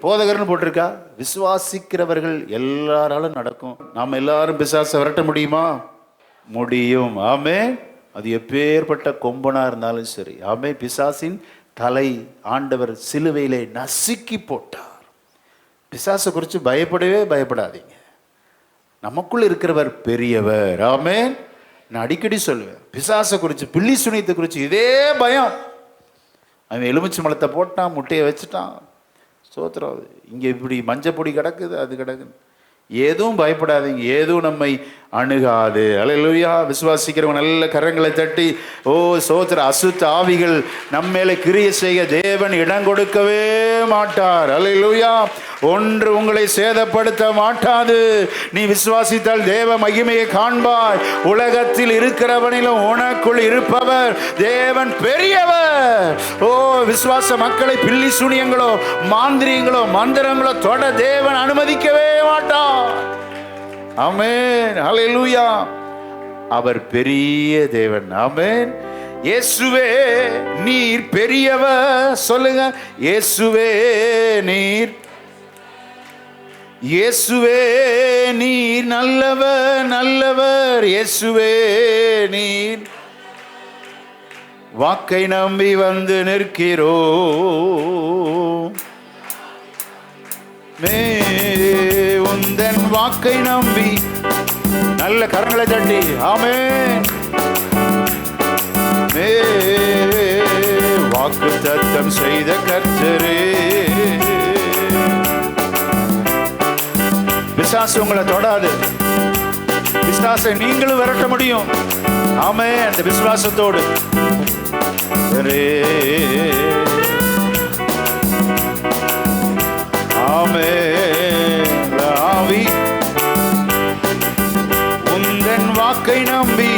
போதகர்னு போட்டிருக்கா. விசுவாசிக்கிறவர்கள் எல்லாராலும் நடக்கும். நாம் எல்லாரும் பிசாசை விரட்ட முடியுமா? முடியும். ஆமென். அது எப்பேற்பட்ட கொம்பனா இருந்தாலும் சரி. ஆமே. பிசாசின் தலை ஆண்டவர் சிலுவையிலே நசுக்கி போட்டார். பிசாசை குறித்து பயப்படவே பயப்படாதீங்க. நமக்குள்ள இருக்கிறவர் பெரியவர். ஆமென். நான் அடிக்கடி சொல்லுவேன், பிசாசை குறித்து, பில்லி சுனியத்தை குறித்து இதே பயம். அவன் எலுமிச்சை மலத்தை போட்டான், முட்டையை வச்சுட்டான், சோத்திரம். இங்கே இப்படி மஞ்சப்பொடி கிடக்குது, அது கிடக்குது. எதுவும் பயப்படாதீங்க, எதுவும் நம்மை அணுகாது. அல்லேலூயா. விசுவாசிக்கிறவங்க நல்ல கரங்களை தட்டி, ஓ சோத்திர, அசுத்த ஆவிகள் நம்ம மேலே கிரியை செய்ய தேவன் இடம் கொடுக்கவே மாட்டார். அல்லேலூயா. ஒன்று உங்களை சேதப்படுத்த மாட்டாது. நீ விசுவாசித்தால் தேவ மகிமையை காண்பாய். உலகத்தில் இருக்கிறவனிலும் உனக்குள் இருப்பவர் தேவன் பெரியவர். ஓ விசுவாச மக்களை பில்லி சூனியங்களோ மாந்திரியங்களோ மந்திரங்களோ தொட தேவன் அனுமதிக்கவே மாட்டார். ஆமென். ஹல்லேலூயா. அவர் பெரிய தேவன். ஆமென். இயேசுவே நீர் பெரியவர். சொல்லுங்க, இயேசுவே நீர், இயேசுவே நீர் நல்லவர் நல்லவர். இயேசுவே நீர் வாக்கை நம்பி வந்து நிற்கிறோ. உந்தன் வாக்கை நம்பி. நல்ல கரங்களை தட்டி ஆமென். வாக்கு தத்தம் செய்த கர்த்தரே. பிசாசு உங்களை தொடாது. பிசாசை நீங்களும் விரட்ட முடியும். ஆமென். அந்த விசுவாசத்தோடு ஆமென். ஆவி உந்தன் வாக்கை நம்பி.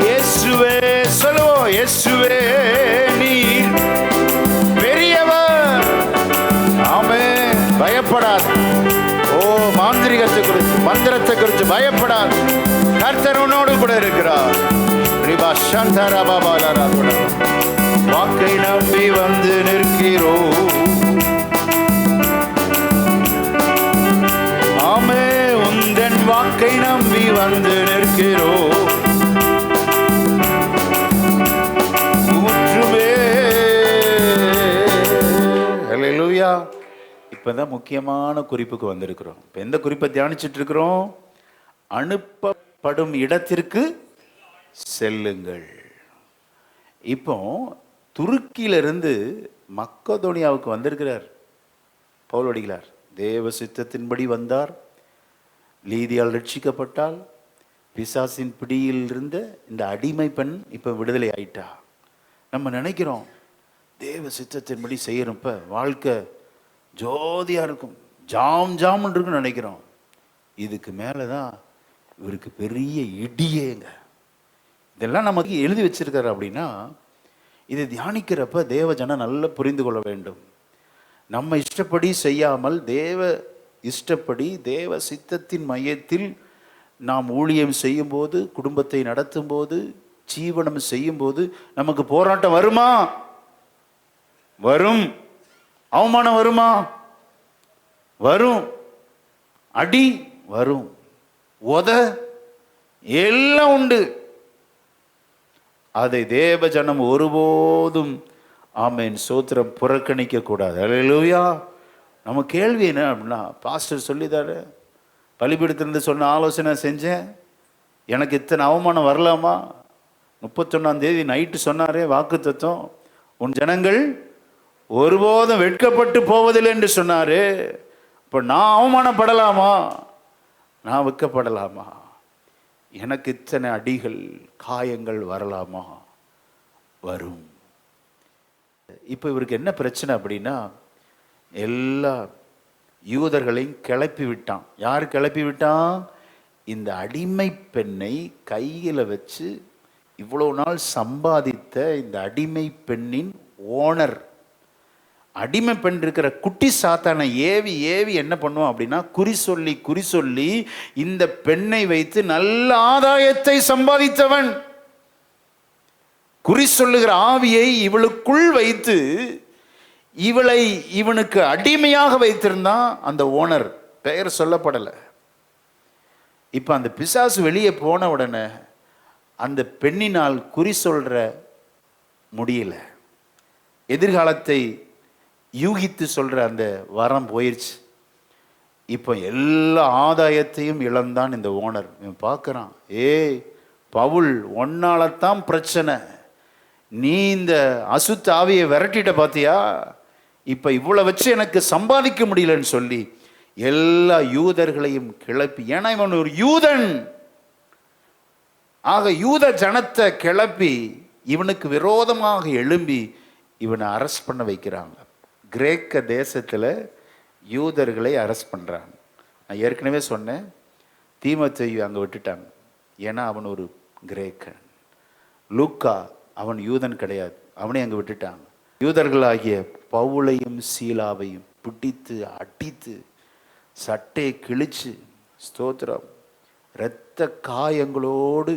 இயேசுவே சொல்லுவோம், இயேசுவே நீர் பெரியவர். ஆமென். பயப்படாது. ஓ மாந்திரிகத்தை குறித்து மந்திரத்தை குறித்து பயப்படாது. கர்த்தர் உன்னோடு கூட இருக்கிறார். வாக்கை நம்பி வந்து நிற்கிறோ. ஆமே. உந்தன் வாக்கை நம்பி வந்து நிற்கிறோ. ஹல்லேலூயா. இப்பதான் முக்கியமான குறிப்புக்கு வந்திருக்கிறோம். இப்ப எந்த குறிப்பை தியானிச்சுட்டு இருக்கிறோம்? அனுப்பப்படும் இடத்திற்கு செல்லுங்கள். இப்போ துருக்கியிலிருந்து மக்கதோனியாவுக்கு வந்திருக்கிறார் பவுலடிகளார். தேவ சித்தத்தின்படி வந்தார். லீதியால் ரட்சிக்கப்பட்டால். பிசாசின் பிடியில் இருந்த இந்த அடிமை பெண் இப்ப விடுதலை ஆயிட்டா. நம்ம நினைக்கிறோம் தேவ சித்தத்தின்படி செய்யறப்ப வாழ்க்கை ஜோதியா இருக்கும், ஜாம் ஜாம் இருக்குன்னு நினைக்கிறோம். இதுக்கு மேலதான் இவருக்கு பெரிய இடியேங்க. இதெல்லாம் நமக்கு எழுதி வச்சிருக்காரு. அப்படின்னா இதை தியானிக்கிறப்ப தேவ ஜனம் நல்லா புரிந்து கொள்ள வேண்டும். நம்ம இஷ்டப்படி செய்யாமல் தேவ இஷ்டப்படி தேவ சித்தத்தின் மையத்தில் நாம் ஊழியம் செய்யும் போது, குடும்பத்தை நடத்தும் போது, ஜீவனம் செய்யும் போது நமக்கு போராட்டம் வருமா? வரும். அவமானம் வருமா? வரும். அடி வரும். உத எல்லாம் உண்டு. அதை தேவ ஜனம் ஒருபோதும் ஆமென் சோத்திரம் புறக்கணிக்க கூடாது. அல்லேலூயா. நம்ம கேள்வி என்ன அப்படின்னா, பாஸ்டர் சொல்லிதாரு, பலிபீடத்திலிருந்து சொன்ன ஆலோசனை செஞ்சேன், எனக்கு இத்தனை அவமானம் வரலாமா? 31ஆம் தேதி நைட்டு சொன்னாரே வாக்கு தத்துவம், உன் ஜனங்கள் ஒருபோதும் வெட்கப்பட்டு போவதில்லை என்று சொன்னாரு. இப்போ நான் அவமானப்படலாமா? நான் வெட்கப்படலாமா? எனக்கு இத்தனை அடிகள் காயங்கள் வரலாமா? வரும். இப்போ இவருக்கு என்ன பிரச்சனை அப்படின்னா, எல்லா யூதர்களையும் கிளப்பி விட்டான். யார் கிளப்பி விட்டான்? இந்த அடிமை பெண்ணை கையில் வச்சு இவ்வளோ நாள் சம்பாதித்த இந்த அடிமை பெண்ணின் ஓனர், அடிமை பெண் இருக்கிற குட்டி சாத்தானை ஏவி ஏவி என்ன பண்ணுவோம் அப்படின்னா, குறி சொல்லி இந்த பெண்ணை வைத்து நல்ல ஆதாயத்தை சம்பாதித்தவன். குறி சொல்லுகிற ஆவியை இவளுக்குள் வைத்து இவனுக்கு அடிமையாக வைத்திருந்தான். அந்த ஓனர் பெயர் சொல்லப்படலை. இப்போ அந்த பிசாசு வெளியே போன உடனே அந்த பெண்ணினால் குறி சொல்ற முடியல. எதிர்காலத்தை யூகித்து சொல்ற அந்த வரம் போயிடுச்சு. இப்போ எல்லா ஆதாயத்தையும் இழந்தான் இந்த ஓனர். இவன் பார்க்குறான், ஏய் பவுல், ஒன்னால்தான் பிரச்சனை, நீ இந்த அசுத்த ஆவியை விரட்டிட்ட பார்த்தியா, இப்போ இவ்வளோ வச்சு எனக்கு சம்பாதிக்க முடியலன்னு சொல்லி எல்லா யூதர்களையும் கிளப்பி, ஏன்னா இவன் ஒரு யூதன், ஆக யூத ஜனத்தை கிளப்பி இவனுக்கு விரோதமாக எழும்பி இவனை அரெஸ்ட் பண்ண வைக்கிறாங்க. கிரேக்க தேசத்தில் யூதர்களை அரெஸ்ட் பண்ணுறாங்க. நான் ஏற்கனவே சொன்னேன், தீமோத்தேயு அங்கே விட்டுட்டாங்க, ஏன்னா அவன் ஒரு கிரேக்கன். லூக்கா அவன் யூதன் கிடையாது, அவனே அங்கே விட்டுட்டாங்க. யூதர்களாகிய பவுலையும் சீலாவையும் பிடித்து அடித்து சட்டையை கிழிச்சு, ஸ்தோத்திரம், இரத்த காயங்களோடு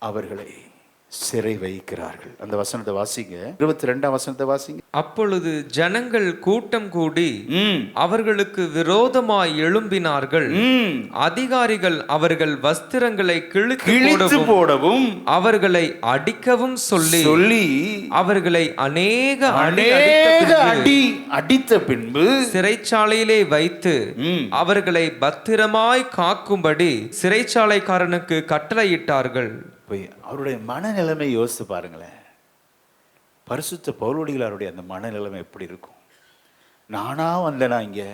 அவர்களை சிறை வைக்கிறார்கள். அந்த வசனத்தை வாசிங்க, 22ஆம் வசனத்தை வாசிங்க. அப்பொழுது ஜனங்கள் கூட்டம் கூடி அவர்களுக்கு விரோதமாய் எழும்பினார்கள். அதிகாரிகள் அவர்கள் வஸ்திரங்களை கிழித்து போடவும் அவர்களை அடிக்கவும் சொல்லி அவர்களை அநேக அடித்த பின்பு சிறைச்சாலையிலே வைத்து அவர்களை பத்திரமாய் காக்கும்படி சிறைச்சாலைக்காரனுக்கு கட்டளையிட்டார்கள். அவருடைய மனநிலைமை யோசித்து பாருங்களேன். பரிசுத்த பவுலடிகளாருடைய அந்த மனநிலைமை எப்படி இருக்கும்? நானா வந்தேனா இங்கே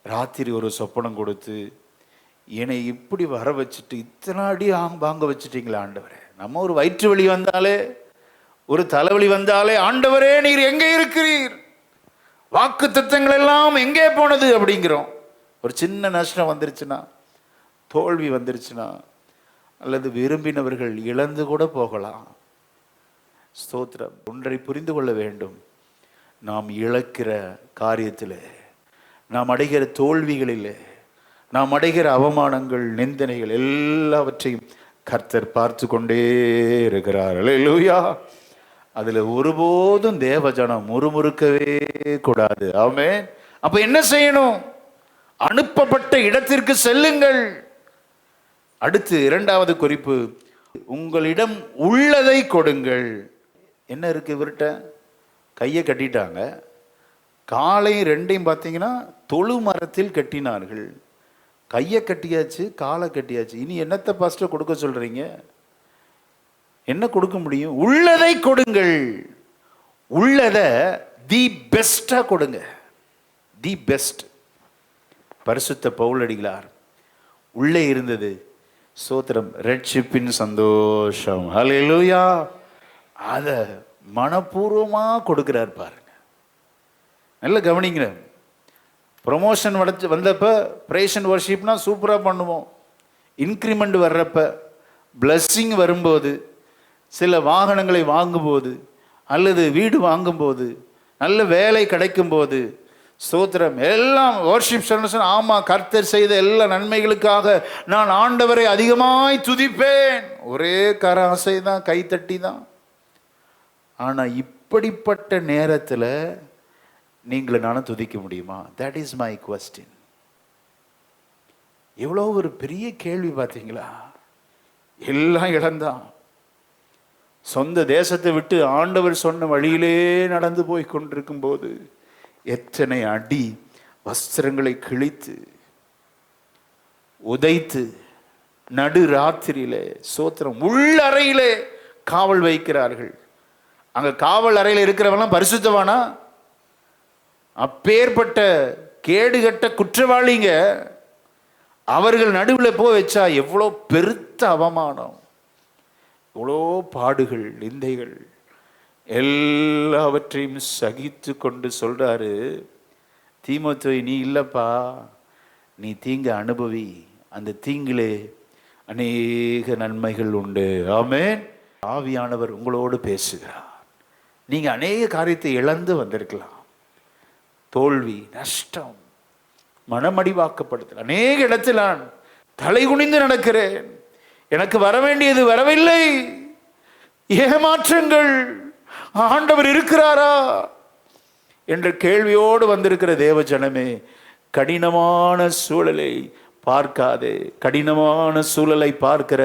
ராத்திரி ஒரு சொப்பனம் கொடுத்து என்னை இப்படி வர வச்சுட்டு இத்தனை அடி வாங்க வச்சுட்டீங்களா ஆண்டவரே. நம்ம ஒரு வயிற்று வலி வந்தாலே, ஒரு தலைவலி வந்தாலே, ஆண்டவரே நீர் எங்கே இருக்கிறீர், வாக்கு தத்தங்கள் எல்லாம் எங்கே போனது அப்படிங்கிறோம். ஒரு சின்ன நஷ்டம் வந்துருச்சுன்னா, தோல்வி வந்துருச்சுன்னா, அல்லது விரும்பினவர்கள் இழந்து கூட போகலாம். ஸ்தோத்திரம். ஒன்றை புரிந்து கொள்ள வேண்டும், நாம் இழக்கிற காரியத்தில், நாம் அடைகிற தோல்விகளில், நாம் அடைகிற அவமானங்கள், நிந்தனைகள் எல்லாவற்றையும் கர்த்தர் பார்த்து கொண்டே இருக்கிறார். அல்லேலூயா. அதில் ஒருபோதும் தேவஜனம் முறுமுறுக்கவே கூடாது. ஆமென். அப்ப என்ன செய்யணும்? அனுப்பப்பட்ட இடத்திற்கு செல்லுங்கள். அடுத்து 2வது குறிப்பு, உங்களிடம் உள்ளதை கொடுங்கள். என்ன இருக்கு இவர்கிட்ட? கையை கட்டிட்டாங்க, காலையும் ரெண்டையும் பார்த்தீங்கன்னா தொழு மரத்தில் கட்டினார்கள். கையை கட்டியாச்சு, காலை கட்டியாச்சு, இனி என்னத்தை பாஸ்டர் கொடுக்க சொல்றீங்க? என்ன கொடுக்க முடியும்? உள்ளதை கொடுங்கள். உள்ளதை தி பெஸ்டா கொடுங்க. The best. பரிசுத்த பவுலடிகளார் உள்ளே இருந்தது சோத்திரம், ரட்சிப்பின் சந்தோஷம். ஹல்லேலூயா. அதை மனப்பூர்வமாக கொடுக்கிறார் பாருங்க. நல்ல கவனிங்க. ப்ரொமோஷன் வந்தப்ப பிரேஸ் அண்ட் வர்ஷிப்னா சூப்பராக பண்ணுவோம். இன்க்ரிமெண்ட் வர்றப்ப, பிளஸ்ஸிங் வரும்போது, சில வாகனங்களை வாங்கும்போது, அல்லது வீடு வாங்கும்போது, நல்ல வேலை கிடைக்கும் போது, ஸ்தோத்திரம், எல்லாம் வர்ஷிப் சர்வீஸ். ஆமாம், கர்த்தர் செய்த எல்லா நன்மைகளுக்காக நான் ஆண்டவரை அதிகமாய் துதிப்பேன். ஒரே கராசை தான், கைத்தட்டி தான். ஆனால் இப்படிப்பட்ட நேரத்தில் நீங்களும் நானும் துதிக்க முடியுமா? That is my question. எவ்வளோ ஒரு பெரிய கேள்வி பார்த்தீங்களா? எல்லாம் இழந்தான். சொந்த தேசத்தை விட்டு ஆண்டவர் சொன்ன வழியிலே நடந்து போய் கொண்டிருக்கும் போது எத்தனை அடி, வஸ்திரங்களை கிழித்து உதைத்து நடு ராத்திரியிலே சோத்திரம் உள்ளறையிலே காவல் வைக்கிறார்கள். அங்க காவல் அறையில் இருக்கிறவெல்லாம் பரிசுத்தவானா? அப்பேற்பட்ட கேடுகட்ட குற்றவாளிங்க. அவர்கள் நடுவில் போய் வச்சா எவ்வளோ பெருத்த அவமானம், எவ்வளோ பாடுகள், நிந்தைகள், எல்லாவற்றையும் சகித்து கொண்டு சொல்றாரு, தீமோத்தேயு நீ இல்லப்பா, நீ தீங்கு அனுபவி, அந்த தீங்கிலே அநேக நன்மைகள் உண்டு. ஆமென். ஆவியானவர் உங்களோடு பேசுகிறார். நீங்க அநேக காரியத்தை இழந்து வந்திருக்கலாம். தோல்வி, நஷ்டம், மனமடிவாக்கப்படுதல், அநேக இடத்தில் நான் தலை குனிந்து நடக்கிறேன், எனக்கு வர வேண்டியது வரவில்லை, ஏமாற்றங்கள், ஆண்டவர் இருக்கிறாரா என்ற கேள்வியோடு வந்திருக்கிற தேவ ஜனமே, கடினமான சூழலை பார்க்காதே, கடினமான சூழலை பார்க்கிற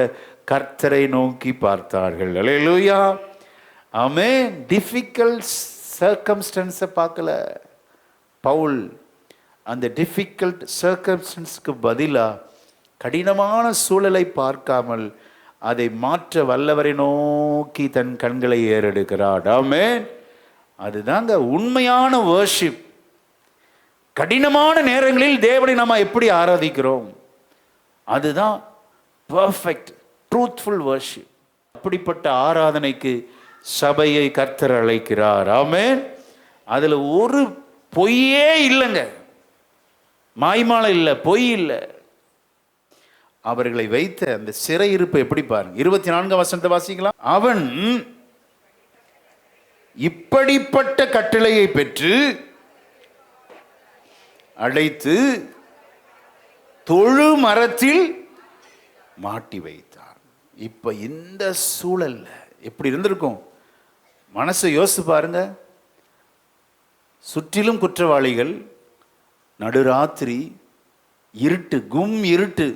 கர்த்தரை நோக்கி பார்த்தார்கள். அல்லேலூயா, ஆமென். டிஃபிகல்ட் சர்க்கம்ஸ்டன்ஸை பார்க்கல பவுல். அந்த டிஃபிகல்ட் சர்க்கம்ஸ்டன்ஸ்க்கு பதிலாக கடினமான சூழலை பார்க்காமல் அதை மாற்ற வல்லவரை நோக்கி தன் கண்களை ஏறெடுக்கிறார். ஆமென். அதுதாங்க உண்மையான வர்ஷிப். கடினமான நேரங்களில் தேவனை நாம் எப்படி ஆராதிக்கிறோம், அதுதான் பர்ஃபெக்ட் ட்ரூத்ஃபுல் வர்ஷிப். அப்படிப்பட்ட ஆராதனைக்கு சபையை கர்த்தர் அழைக்கிறார். ஆமென். அதில் ஒரு பொய்யே இல்லைங்க, மாய்மாலம் இல்லை, பொய் இல்லை. அவர்களை வைத்த அந்த சிறையிருப்பு எப்படி பாருங்க. 24 வசனத்தை வாசிக்கலாம். அவன் இப்படிப்பட்ட கட்டளையை பெற்று அழைத்து தொழு மரத்தில் மாட்டி வைத்தான். இப்ப இந்த சூழல்ல எப்படி இருந்திருக்கும் மனசை யோசிச்சு பாருங்க. சுற்றிலும் குற்றவாளிகள், நடுராத்திரி, இருட்டு, கும் இருட்டு,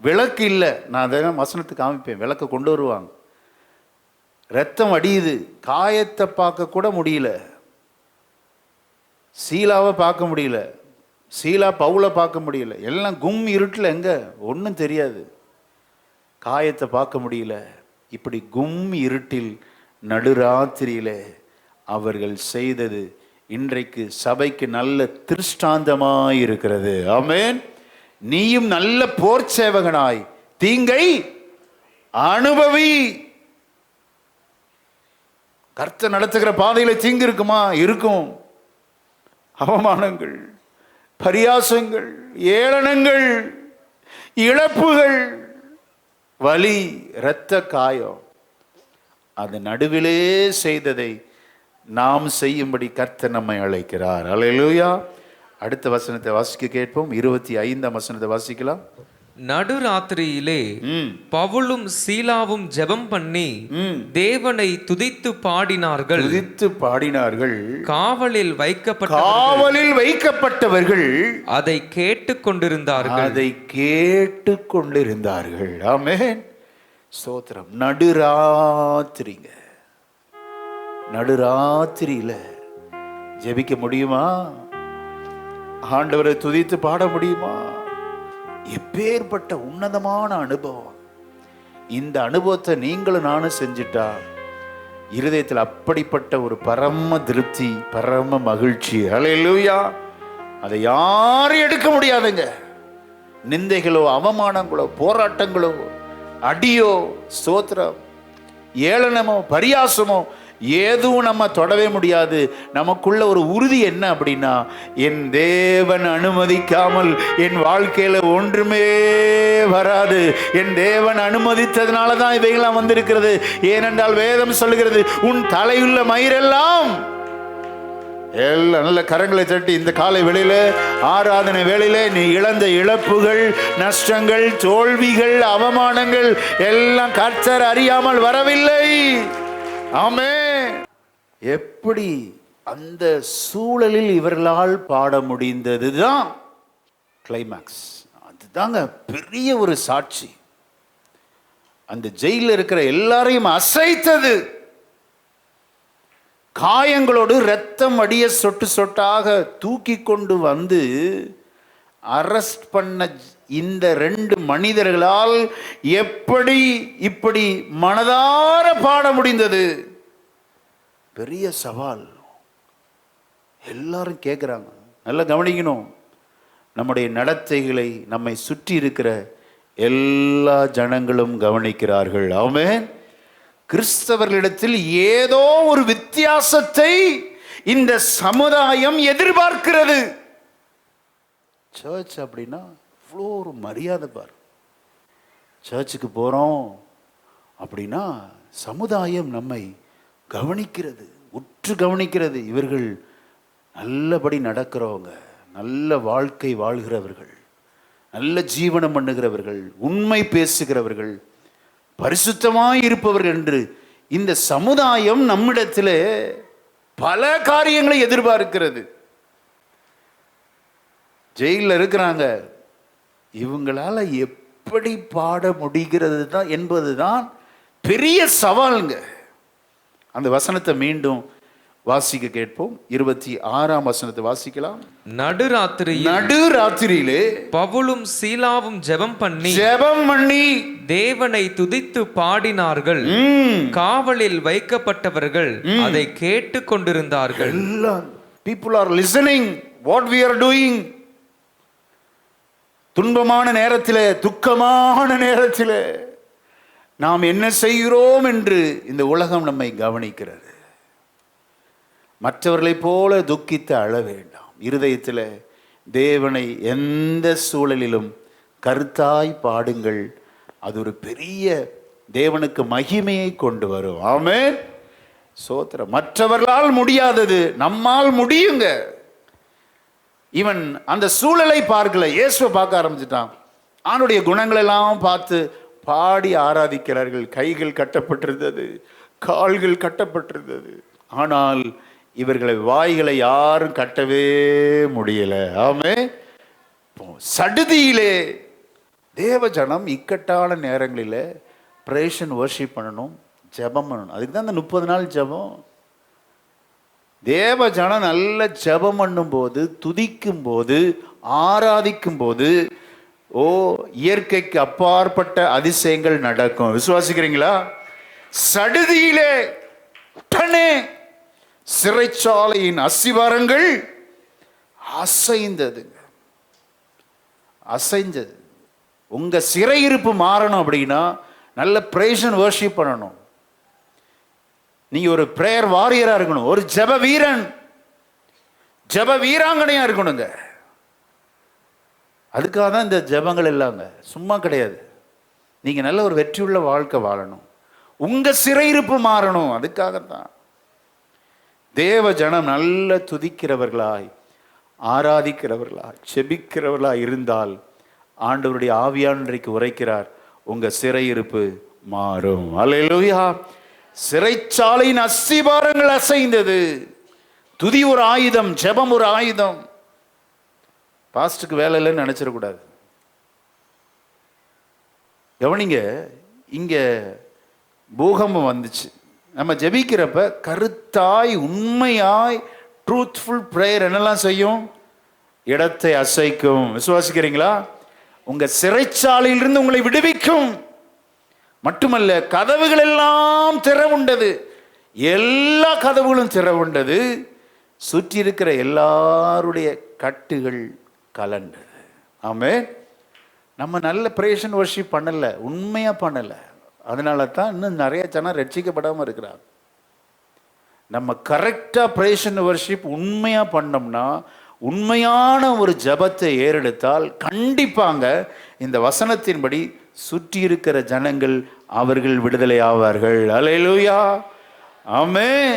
விளக்கு இல்லை. நான் அதை வசனத்துக்கு காமிப்பேன். விளக்க கொண்டு வருவாங்க. ரத்தம் அடியுது, காயத்தை பார்க்க கூட முடியல. சீலாவை பார்க்க முடியல, சீலா பவுலை பார்க்க முடியல. எல்லாம் கும் இருட்டில், எங்க ஒன்றும் தெரியாது, காயத்தை பார்க்க முடியல. இப்படி கும் இருட்டில் நடுராத்திரியில அவர்கள் செய்தது இன்றைக்கு சபைக்கு நல்ல திருஷ்டாந்தமாய் இருக்கிறது. ஆமென். நீயும் நல்ல போர் சேவகனாய் தீங்கை அனுபவி. கர்த்தர் நடத்துகிற பாதையில தீங்கு இருக்குமா? இருக்கும். அவமானங்கள், பரியாசங்கள், ஏளனங்கள், இழப்புகள், வலி, இரத்த காயம், அது நடுவிலே செய்ததை நாம் செய்யும்படி கர்த்தர் நம்மை அழைக்கிறார். அல்லேலூயா. அடுத்த வசனத்தை வாசிக்க கேட்போம். 25 வசனத்தை வாசிக்கலாம். நடுராத்திரியிலே பவுலும் சீலாவும் ஜெபம் பண்ணி தேவனை துதித்து பாடினார்கள். காவலில் வைக்கப்பட்டவர்கள் அதை கேட்டுக் கொண்டிருந்தார்கள். ஆமென். ஸ்தோத்திரம். நடுராத்திரிங்க, நடுராத்திரியில ஜெபிக்க முடியுமா? ஆண்டவரை துதித்து பாட முடியுமா? எப்பேற்பட்ட உன்னதமான அனுபவம். இந்த அனுபவத்தை நீங்களும் நானும் செஞ்சுட்டா இருதயத்தில் அப்படிப்பட்ட ஒரு பரம திருப்தி, பரம மகிழ்ச்சி. அல்லேலூயா. அதை யாரும் எடுக்க முடியாதுங்க. நிந்தைகளோ, அவமானங்களோ, போராட்டங்களோ, அடியோ, ஸ்தோத்திரம், ஏளனமோ, பரியாசமோ எதுவும் நம்ம தொடவே முடியாது. நமக்குள்ள ஒரு உறுதி என்ன அப்படின்னா, என் தேவன் அனுமதிக்காமல் என் வாழ்க்கையில ஒன்றுமே வராது. என் தேவன் அனுமதித்ததுனால தான் இவைகளாம் வந்திருக்கிறது. ஏனென்றால் வேதம் சொல்லுகிறது, உன் தலையுள்ள மயிரெல்லாம் எல்லாம். நல்ல கரங்களை தட்டி இந்த காலை வேளையில, ஆராதனை வேளையில நீ இழந்த இழப்புகள், நஷ்டங்கள், தோல்விகள், அவமானங்கள் எல்லாம் கர்த்தர் அறியாமல் வரவில்லை. ஆமென். எப்படி அந்த சூழலில் இவர்களால் பாட முடிந்ததுதான் கிளைமாக்ஸ். அதுதாங்க பெரிய ஒரு சாட்சி. அந்த ஜெயிலில் இருக்கிற எல்லாரையும் அசைத்தது. காயங்களோடு இரத்தம் அடிய சொட்டு சொட்டாக தூக்கி கொண்டு வந்து அரெஸ்ட் பண்ண இந்த 2 மனிதர்களால் எப்படி இப்படி மனதார பாட முடிந்தது? பெரிய சவால். எல்லாரும் கேட்குறாங்க. நல்லா கவனிக்கணும். நம்முடைய நடத்தைகளை நம்மை சுற்றி இருக்கிற எல்லா ஜனங்களும் கவனிக்கிறார்கள். ஆமென். கிறிஸ்தவர்களிடத்தில் ஏதோ ஒரு வித்தியாசத்தை இந்த சமுதாயம் எதிர்பார்க்கிறது. சர்ச் அப்படின்னா இவ்வளோ ஒரு மரியாதை பார். சர்ச்சுக்கு போகிறோம் அப்படின்னா சமுதாயம் நம்மை கவனிக்கிறது, உற்று கவனிக்கிறது. இவர்கள் நல்லபடி நடக்கிறவங்க, நல்ல வாழ்க்கை வாழ்கிறவர்கள், நல்ல ஜீவனம் பண்ணுகிறவர்கள், உண்மை பேசுகிறவர்கள், பரிசுத்தமாய் இருப்பவர்கள் என்று இந்த சமுதாயம் நம்மிடத்தில் பல காரியங்களை எதிர்பார்க்கிறது. ஜெயிலில் இருக்கிறாங்க, இவங்களால எப்படி பாட முடிகிறது தான் என்பதுதான் பெரிய சவாலுங்க. அந்த வசனத்தை மீண்டும் வாசிக்க கேட்போம். 26ஆம் வசனத்தை வாசிக்கலாம். நடுராத்திரியிலே பவுலும் சீலாவும் ஜெபம் பண்ணி தேவனை துதித்து பாடினார்கள். காவலில் வைக்கப்பட்டவர்கள் அதை கேட்டு கொண்டிருந்தார்கள். People are listening what we are doing. துன்பமான நேரத்திலே, துக்கமான நேரத்திலே நாம் என்ன செய்கிறோம் என்று இந்த உலகம் நம்மை கவனிக்கிறது. மற்றவர்களைப் போல துக்கித்து அழ வேண்டாம். இருதயத்தில் தேவனை எந்த சூழலிலும் கருத்தாய் பாடுங்கள். அது ஒரு பெரிய தேவனுக்கு மகிமையை கொண்டு வரும். ஆமென். சோத்திரம். மற்றவர்களால் முடியாதது நம்மால் முடியுங்க. இவன் அந்த சூழலை பார்க்கல, இயேசுவை பார்க்க ஆரம்பிச்சிட்டான். அவனுடைய குணங்களெல்லாம் பார்த்து பாடி ஆராதிக்கிறார்கள். கைகள் கட்டப்பட்டிருந்தது, கால்கள் கட்டப்பட்டிருந்தது. ஆனால் இவர்களை வாய்களை யாரும் கட்டவே முடியல. ஆமே. சடுதியிலே தேவ ஜனம் இக்கட்டான நேரங்களில் பிரேஸ் அண்ட் வர்ஷிப் பண்ணணும், ஜெபம் பண்ணணும். அதுக்கு தான் இந்த 30 நாள் ஜெபம். தேவ ஜனம் நல்ல ஜெபம் பண்ணும்போது, துதிக்கும் போது, ஆராதிக்கும் போது இயற்கைக்கு அப்பாற்பட்ட அதிசயங்கள் நடக்கும். விசுவாசிக்கிறீங்களா? சடுதியிலே உடனே சிறைச்சாலையின் அஸ்திவாரங்கள் அசைந்ததுங்க. அசைஞ்சது. உங்க சிறையிருப்பு மாறணும் அப்படின்னா நல்ல பிரேஸ் அண்ட் வர்ஷிப் பண்ணணும். நீங்க ஒரு பிரேயர் வாரியரா இருக்கணும், ஒரு ஜெப வீரன், ஜெப வீராங்கனையா இருக்கணுங்க. அதுக்காக தான் இந்த ஜெபங்கள் எல்லாங்க, சும்மா கிடையாது. நீங்க நல்ல ஒரு வெற்றியுள்ள வாழ்க்கை வாழணும், உங்க சிறையிருப்பு மாறணும். அதுக்காகத்தான் தேவ ஜனம் நல்ல துதிக்கிறவர்களாய், ஆராதிக்கிறவர்களாய், செபிக்கிறவர்களாய் இருந்தால் ஆண்டவருடைய ஆவியானவருக்கு உரைக்கிறார், உங்க சிறையிருப்பு மாறும். அல்லேலூயா. சிறைச்சாலையின் அஸ்திபாரங்கள் அசைந்தது. துதி ஒரு ஆயுதம், ஜெபம் ஒரு ஆயுதம். பாஸ்டுக்கு வேலை இல்லைன்னு நினைச்சிடக்கூடாது. கவனிங்க, இங்க பூகம்பம் வந்துச்சு. நம்ம ஜெபிக்கிறப்ப கருத்தாய், உண்மையாய், ட்ரூத்ஃபுல் பிரேயர் என்னெல்லாம் செய்யும்? இடத்தை அசைக்கும். விசுவாசிக்கிறீங்களா? உங்க சிறைச்சாலையிலிருந்து உங்களை விடுவிக்கும். மட்டுமல்ல, கதவுகள் எல்லாம் திறவுண்டது. எல்லா கதவுகளும் திறவுண்டது. சுற்றி இருக்கிற எல்லாருடைய கட்டுகள் கலண்டது. ஆமென். நம்ம நல்ல பிரேஸ் அண்ட் வர்ஷிப் பண்ணல, உண்மையா பண்ணல. அதனால தான் இன்னும் நிறைய ஜனம் ரட்சிக்கப்படாமல் இருக்கிறாங்க. நம்ம கரெக்டா பிரேஸ் அண்ட் வர்ஷிப் உண்மையா பண்ணோம்னா, உண்மையான ஒரு ஜபத்தை ஏறெடுத்தால் கண்டிப்பாங்க இந்த வசனத்தின்படி சுற்றி இருக்கிற ஜனங்கள் அவர்கள் விடுதலை ஆவார்கள். அல்லேலூயா. ஆமென்.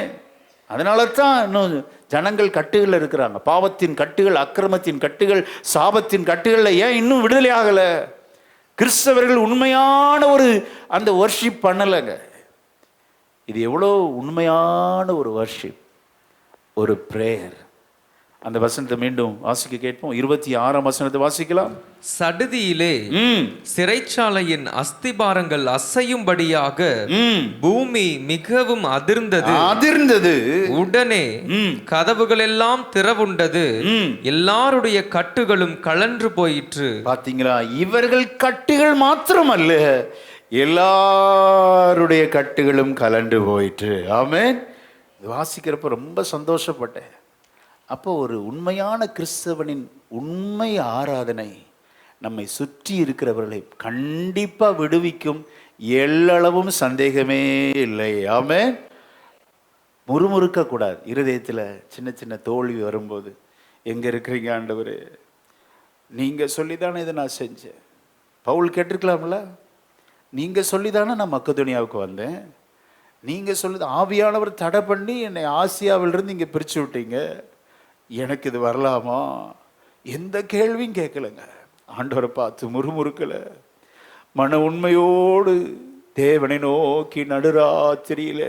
அதனால தான் இன்னும் ஜனங்கள் கட்டுகள் இருக்கிறாங்க. பாவத்தின் கட்டுகள், அக்கிரமத்தின் கட்டுகள், சாபத்தின் கட்டுகள்ல ஏன் இன்னும் விடுதலை ஆகல? கிறிஸ்தவர்கள் உண்மையான ஒரு அந்த வர்ஷிப் பண்ணலைங்க. இது எவ்வளோ உண்மையான ஒரு வர்ஷிப், ஒரு பிரேயர். அந்த வசனத்தை மீண்டும் வாசிக்க கேட்போம். 26ஆம் வசனத்தை வாசிக்கலாம். சடுதியிலே சிறைச்சாலையின் அஸ்திபாரங்கள் அசையும்படியாக பூமி மிகவும் அதிர்ந்தது. உடனே கதவுகள் எல்லாம் திறவுண்டது. எல்லாருடைய கட்டுகளும் கலன்று போயிற்று. பாத்தீங்களா? இவர்கள் கட்டுகள் மாத்திரமல்ல, எல்லாருடைய கட்டுகளும் கலண்டு போயிற்று. ஆமென். வாசிக்கிறப்ப ரொம்ப சந்தோஷப்பட்டேன். அப்போ ஒரு உண்மையான கிறிஸ்தவனின் உண்மை ஆராதனை நம்மை சுற்றி இருக்கிறவர்களை கண்டிப்பா விடுவிக்கும். எல்லளவும் சந்தேகமே இல்லை. ஆமென். முறுமுறுக்க கூடாது. இருதயத்தில் சின்ன சின்ன தோல்வி வரும்போது, எங்க இருக்கிறீங்க ஆண்டவரே, நீங்க சொல்லிதானே இதை நான் செஞ்சேன். பவுல் கேட்டிருக்கலாம்ல, நீங்க சொல்லிதானே நான் மக்கெதோனியாவுக்கு வந்தேன், நீங்க சொல்லி ஆவியானவர் தடை பண்ணி என்னை ஆசியாவிலிருந்து இங்கே பிரித்து விட்டீங்க, எனக்கு இது வரலாமா? எந்த கேள்வியும் கேட்கலங்க. ஆண்டவரை பார்த்து முறுமுறுக்கலை. மன உண்மையோடு தேவனை நோக்கி நடுராத்திரியில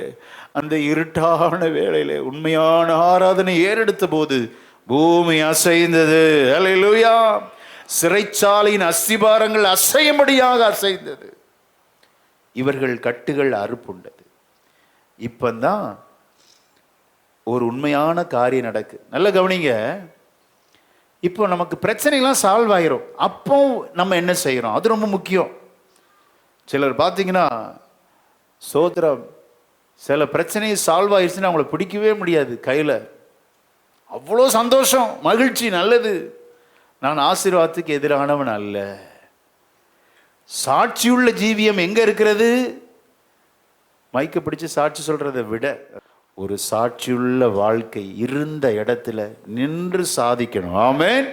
அந்த இருட்டான வேளையில உண்மையான ஆராதனை ஏறெடுத்த போது பூமி அசைந்தது. அல்லேலூயா. சிறைச்சாலையின் அஸ்திபாரங்கள் அசையும்படியாக அசைந்தது. இவர்கள் கட்டுகள் அறுப்புண்டது. இப்பந்தான் ஒரு உண்மையான காரியம் நடக்கு. நல்ல கவனிங்க. இப்போ நமக்கு பிரச்சனைலாம் சால்வ் ஆயிரும். அப்போ நம்ம என்ன செய்யறோம், அது ரொம்ப முக்கியம். சிலர் பார்த்தீங்கன்னா சோத்திரம், சில பிரச்சனை சால்வ் ஆயிடுச்சுன்னா அவங்கள பிடிக்கவே முடியாது கையில். அவ்வளோ சந்தோஷம், மகிழ்ச்சி, நல்லது. நான் ஆசீர்வாதத்துக்கு எதிரானவன் அல்ல. சாட்சியுள்ள ஜீவியம் எங்க இருக்கிறது? மைக்க பிடிச்சு சாட்சி சொல்றதை விட ஒரு சாட்சியுள்ள வாழ்க்கை இருந்த இடத்துல நின்று சாதிக்கணும். ஆமென்.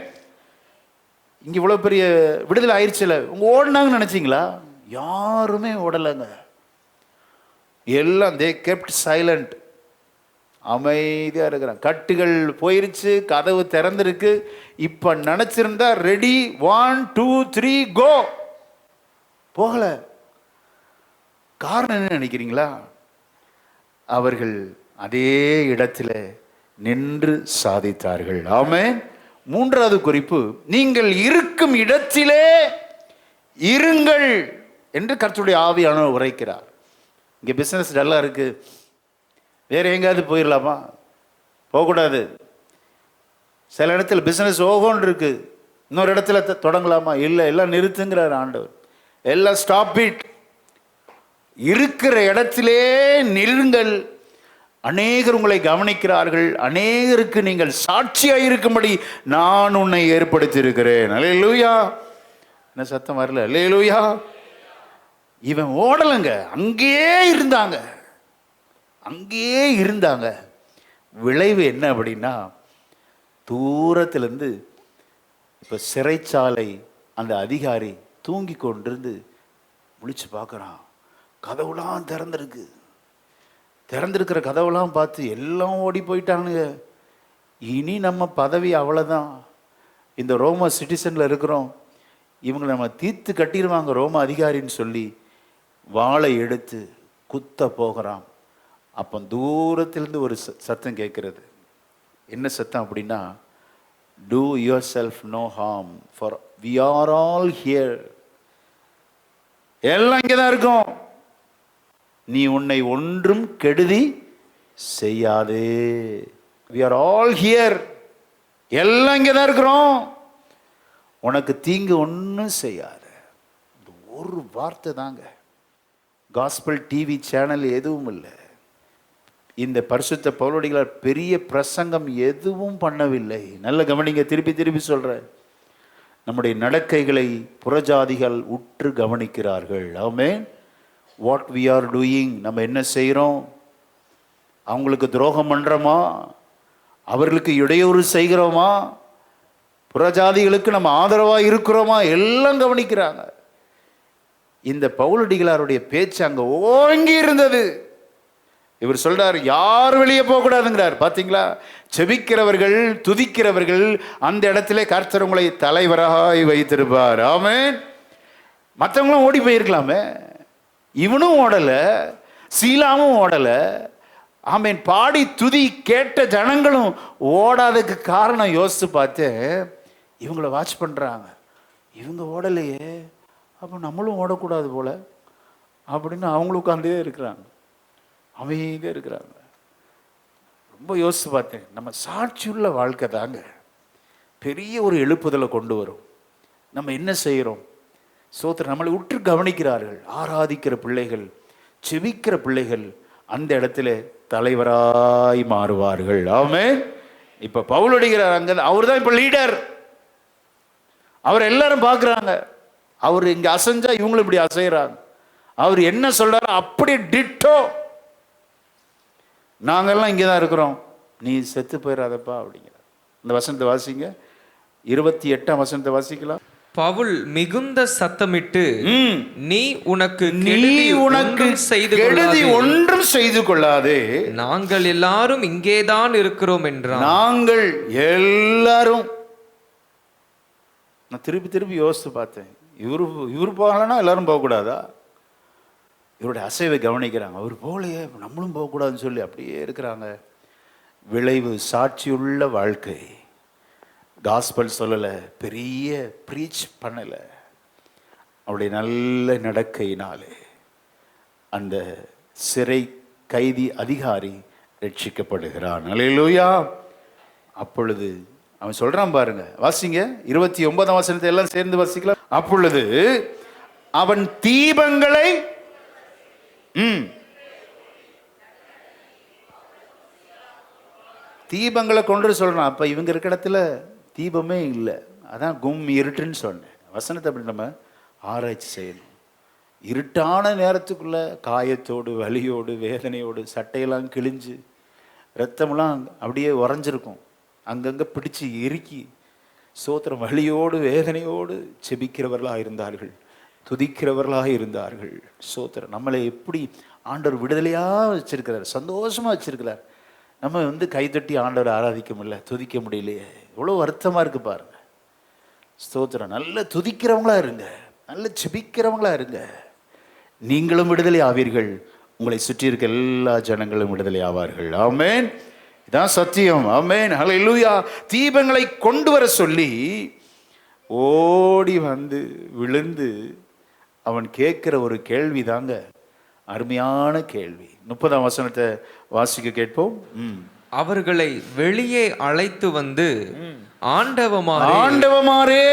இங்க இவ்வளவு பெரிய விடுதலை ஆயிடுச்சுல, உங்க ஓடினாங்கன்னு நினைச்சீங்களா? யாருமே ஓடலைங்க. எல்லாம் தே கெப்ட் சைலண்ட், அமைதியா இருக்கிறாங்க. கட்டுகள் போயிருச்சு, கதவு திறந்திருக்கு. இப்ப நினைச்சிருந்தா ரெடி, 1 2 3 கோ, போகல. காரணம் என்ன நினைக்கிறீங்களா? அவர்கள் அதே இடத்துல நின்று சாதித்தார்கள். ஆமென். மூன்றாவது குறிப்பு, நீங்கள் இருக்கும் இடத்திலே இருங்கள் என்று கர்த்தருடைய ஆவியானவர் உரைக்கிறார். இங்கே பிஸ்னஸ் டல்லா இருக்கு, வேற எங்கேயாவது போயிடலாமா? போகக்கூடாது. சில இடத்துல பிஸ்னஸ் ஓகோன்னு இருக்கு, இன்னொரு இடத்துல தொடங்கலாமா? இல்லை, எல்லாம் நிறுத்துங்கிறார் ஆண்டவர். எல்லாம் ஸ்டாப் இட். இருக்கிற இடத்திலே நில்லுங்கள். அநேகர் உங்களை கவனிக்கிறார்கள். அநேகருக்கு நீங்கள் சாட்சியாக இருக்கும்படி நான் உன்னை ஏற்படுத்தி இருக்கிறேன். அல்லேலூயா. என்ன சத்தம் வரல? அல்லேலூயா. இவன் ஓடலைங்க, அங்கேயே இருந்தாங்க, அங்கேயே இருந்தாங்க. விளைவு என்ன அப்படின்னா, தூரத்திலிருந்து இப்போ சிறைச்சாலை அந்த அதிகாரி தூங்கி கொண்டிருந்து முழிச்சு பார்க்குறான். கதவுலாம் திறந்திருக்கு. திறந்திருக்கிற கதவுலாம் பார்த்து எல்லாம் ஓடி போயிட்டானுங்க. இனி நம்ம பதவி அவ்வளோதான், இந்த ரோம சிட்டிசனில் இருக்கிறோம், இவங்களை நம்ம தீர்த்து கட்டிடுவாங்க ரோம அதிகாரின்னு சொல்லி வாளை எடுத்து குத்த போகிறான். அப்போ தூரத்திலிருந்து ஒரு சத்தம் கேட்கிறது. என்ன சத்தம் அப்படின்னா, do yourself no harm, for we are all here. எல்லாம் இங்கே தான் இருக்கும், நீ உன்னை ஒன்றும் கெடுதி செய்யாதே. we are all here, எல்லாம் இங்கே தான் இருக்கிறோம், உனக்கு தீங்கு ஒன்றும் செய்யாத. ஒரு வார்த்தை தாங்க. காஸ்பல் டிவி சேனல் எதுவும் இல்லை. இந்த பரிசுத்த பவுலடிகளார் பெரிய பிரசங்கம் எதுவும் பண்ணவில்லை. நல்ல கவனிங்க, திருப்பி திருப்பி சொல்றேன். நம்முடைய நடக்கைகளை புறஜாதிகள் உற்று கவனிக்கிறார்கள். ஆமென். வாட் வி ஆர் டூயிங், நம்ம என்ன செய்கிறோம்? அவங்களுக்கு துரோகம் பண்ணுறோமா? அவர்களுக்கு இடையூறு செய்கிறோமா? புறஜாதிகளுக்கு நம்ம ஆதரவாக இருக்கிறோமா? எல்லாம் கவனிக்கிறாங்க. இந்த பவுலடிகளாருடைய பேச்சு அங்கே ஓங்கி இருந்தது. இவர் சொல்றார், யார் வெளியே போகக்கூடாதுங்கிறார். பார்த்தீங்களா? செபிக்கிறவர்கள், துதிக்கிறவர்கள், அந்த இடத்துல கர்த்தர் உங்களை தலைவராய் வைத்திருப்பார். ஆமென். மற்றவங்களும் ஓடி போயிருக்கலாமே, இவனும் ஓடலை, சீலாவும் ஓடலை. ஆமென். பாடி துதி கேட்ட ஜனங்களும் ஓடாததுக்கு காரணம் யோசித்து பார்த்து இவங்கள வாட்ச் பண்ணுறாங்க. இவங்க ஓடலையே, அப்போ நம்மளும் ஓடக்கூடாது போல அப்படின்னு அவங்களும் உட்கார்ந்தே இருக்கிறாங்க, அமைதியாக இருக்கிறாங்க. ரொம்ப யோசித்து பார்த்தேன். நம்ம சாட்சியுள்ள வாழ்க்கை தாங்க பெரிய ஒரு எழுப்புதலை கொண்டு வரும். நம்ம என்ன செய்கிறோம்? சோத்திரம். நம்மளை உற்று கவனிக்கிறார்கள். ஆராதிக்கிற பிள்ளைகள், செபிக்கிற பிள்ளைகள் அந்த இடத்துல தலைவராய் மாறுவார்கள். ஆமென். இப்ப பவுலடிகளார் அங்க, அவர் தான் இப்ப லீடர். அவர் எல்லாரும் பார்க்குறாங்க. அவர் இங்க அசைஞ்சா இவங்களும் இப்படி அசைகிறாங்க. அவர் என்ன சொல்றாரோ அப்படி டிட்டோ. நாங்கெல்லாம் இங்கே தான் இருக்கிறோம், நீ செத்து போயிடாதப்பா அப்படிங்கிறார். இந்த வசனத்தை வாசிங்க, 28ஆம் வசனத்தை வாசிக்கலாம். பவுல் மிகுந்த சத்தமிட்டு, நீ உனக்கு கெடுதி ஒன்றும் செய்து கொள்ளாதே, நாங்கள் எல்லாரும் இங்கேதான் இருக்கிறோம் என்றார். நாங்கள் எல்லாரும். நான் திருப்பி திருப்பி யோசித்து பார்த்தேன், இவரு போகலன்னா எல்லாரும் போகக்கூடாதா? இவருடைய அசைவை கவனிக்கிறாங்க. அவர் போகலையே, நம்மளும் போகக்கூடாதுன்னு சொல்லி அப்படியே இருக்கிறாங்க. விளைவு சாட்சியுள்ள வாழ்க்கை. காஸ்பல் சொல்லலை, பெரிய ப்ரீச் பண்ணலை. அவருடைய நல்ல நடக்கையினாலே அந்த சிறை கைதி அதிகாரி ரட்சிக்கப்படுகிறான். அல்லேலூயா. அப்பொழுது அவன் சொல்றான் பாருங்க, வாசிங்க 29ஆம் வசனத்தை எல்லாம் சேர்ந்து வாசிக்கலாம். அப்பொழுது அவன் தீபங்களை தீபங்களை கொண்டு சொல்றான். அப்ப இவங்க இருக்க இடத்துல தீபமே இல்லை, அதான் கும் இருட்டுன்னு சொன்னேன். வசனத்தை அப்படி நம்ம ஆராய்ச்சி செய்யணும். இருட்டான நேரத்துக்குள்ள காயத்தோடு வலியோடு வேதனையோடு சட்டையெல்லாம் கிழிஞ்சு ரத்தமெல்லாம் அப்படியே உறைஞ்சிருக்கும், அங்கங்கே பிடிச்சு இறுக்கி ஸ்தோத்திரம் வலியோடு வேதனையோடு செபிக்கிறவர்களாக இருந்தார்கள், துதிக்கிறவர்களாக இருந்தார்கள். ஸ்தோத்திரம். நம்மளை எப்படி ஆண்டவர் விடுதலையாக வச்சிருக்கிறார், சந்தோஷமாக வச்சிருக்கிறார். நம்ம கைதட்டி ஆண்டவரை ஆராதிக்க முடியல, துதிக்க முடியலையே, எவ்வளோ வருத்தமாக இருக்கு பாருங்க. ஸ்தோத்திரம். நல்ல துதிக்கிறவங்களா இருங்க, நல்ல செபிக்கிறவங்களா இருங்க, நீங்களும் விடுதலை ஆவீர்கள், உங்களை சுற்றி இருக்க எல்லா ஜனங்களும் விடுதலை ஆவார்கள். ஆமென். இதான் சத்தியம். ஆமென். ஹல்லேலூயா. தீபங்களை கொண்டு வர சொல்லி ஓடி வந்து விழுந்து அவன் கேட்கிற ஒரு கேள்வி தாங்க அருமையான கேள்வி. 30ஆம் வசனத்தை வாசிக்க கேட்போம். அவர்களை வெளியே அழைத்து வந்து ஆண்டவமாரே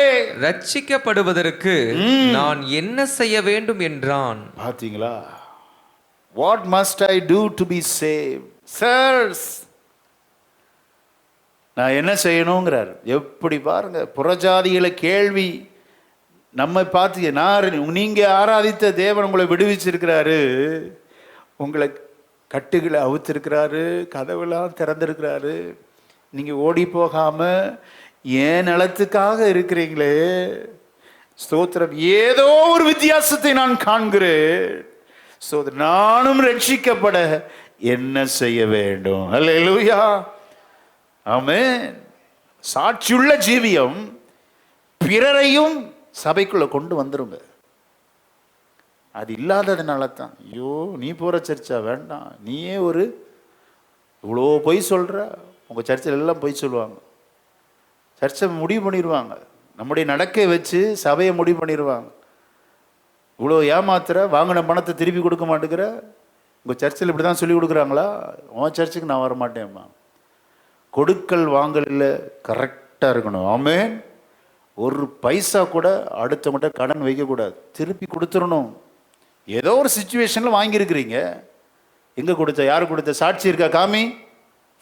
ரட்சிக்கப்படுவதற்கு நான் என்ன செய்ய வேண்டும் என்றான். பார்த்தீங்களா? What must I do to be saved? Sirs, நான் என்ன செய்யணுங்கிறார். எப்படி பாருங்க, புறஜாதிகளை கேள்வி நம்ம பார்த்து, நீங்க ஆராதித்த தேவன் உங்களை விடுவிச்சிருக்கிறாரு, உங்களை கட்டுகளை அவுத்திருக்கிறாரு, கதவுலாம் திறந்திருக்கிறாரு, நீங்க ஓடி போகாம ஏன் நலத்துக்காக இருக்கிறீங்களே. ஸ்தோத்திரம். ஏதோ ஒரு வித்தியாசத்தை நான் காண்கிறேன். நானும் ரட்சிக்கப்பட என்ன செய்ய வேண்டும்? அல்லேலூயா. ஆமென். சாட்சியுள்ள ஜீவியம் பிறரையும் சபைக்குள்ள கொண்டு வந்துருங்க. அது இல்லாததுனால தான், ஐயோ நீ போற சர்ச்சா வேண்டாம், நீயே ஒரு இவ்வளோ பொய் சொல்ற, உங்க சர்ச்சில் எல்லாம் பொய் சொல்லுவாங்க, சர்ச்சை முடிவு பண்ணிடுவாங்க, நம்முடைய நடக்கை வச்சு சபையை முடிவு பண்ணிடுவாங்க. இவ்வளோ ஏமாத்துற, வாங்கின பணத்தை திருப்பி கொடுக்க மாட்டேங்கிற, உங்கள் சர்ச்சில் இப்படி தான் சொல்லி கொடுக்குறாங்களா, உன் சர்ச்சுக்கு நான் வர மாட்டேன்மா. கொடுக்கல் வாங்கல கரெக்டாக இருக்கணும். ஆமென். ஒரு பைசா கூட அடுத்தவங்கிட்ட கடன் வைக்கக்கூடாது, திருப்பி கொடுத்துடணும். ஏதோ ஒரு சுச்சுவேஷனில் வாங்கியிருக்கிறீங்க, எங்கே கொடுத்த, யார் கொடுத்த, சாட்சி இருக்கா காமி,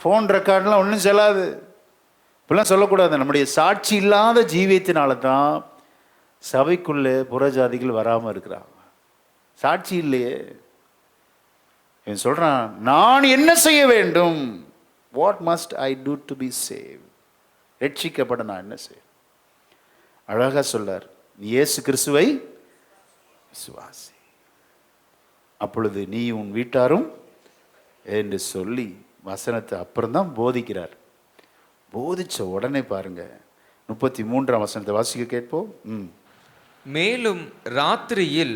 ஃபோன் ரெக்கார்ட்லாம் ஒன்றும் செல்லாது, இப்படிலாம் சொல்லக்கூடாது. நம்முடைய சாட்சி இல்லாத ஜீவியத்தினால தான் சபைக்குள்ளே புறஜாதிகள் வராமல் இருக்கிறாங்க. சாட்சி இல்லையே. இவன் சொல்றான், நான் என்ன செய்ய வேண்டும்? What must I do to be save? ரட்சிக்கப்பட நான் என்ன செய்ய? அழகா சொல்லார், இயேசு கிறிஸ்துவை விசுவாசி, அப்பொழுது நீ உன் வீட்டாரும் என்று சொல்லி வசனத்தை அப்புறம்தான் போதிக்கிறார். போதிச்ச உடனே பாருங்க 33ஆம் வசனத்தை வாசிக்க கேட்போம். மேலும் ராத்திரியில்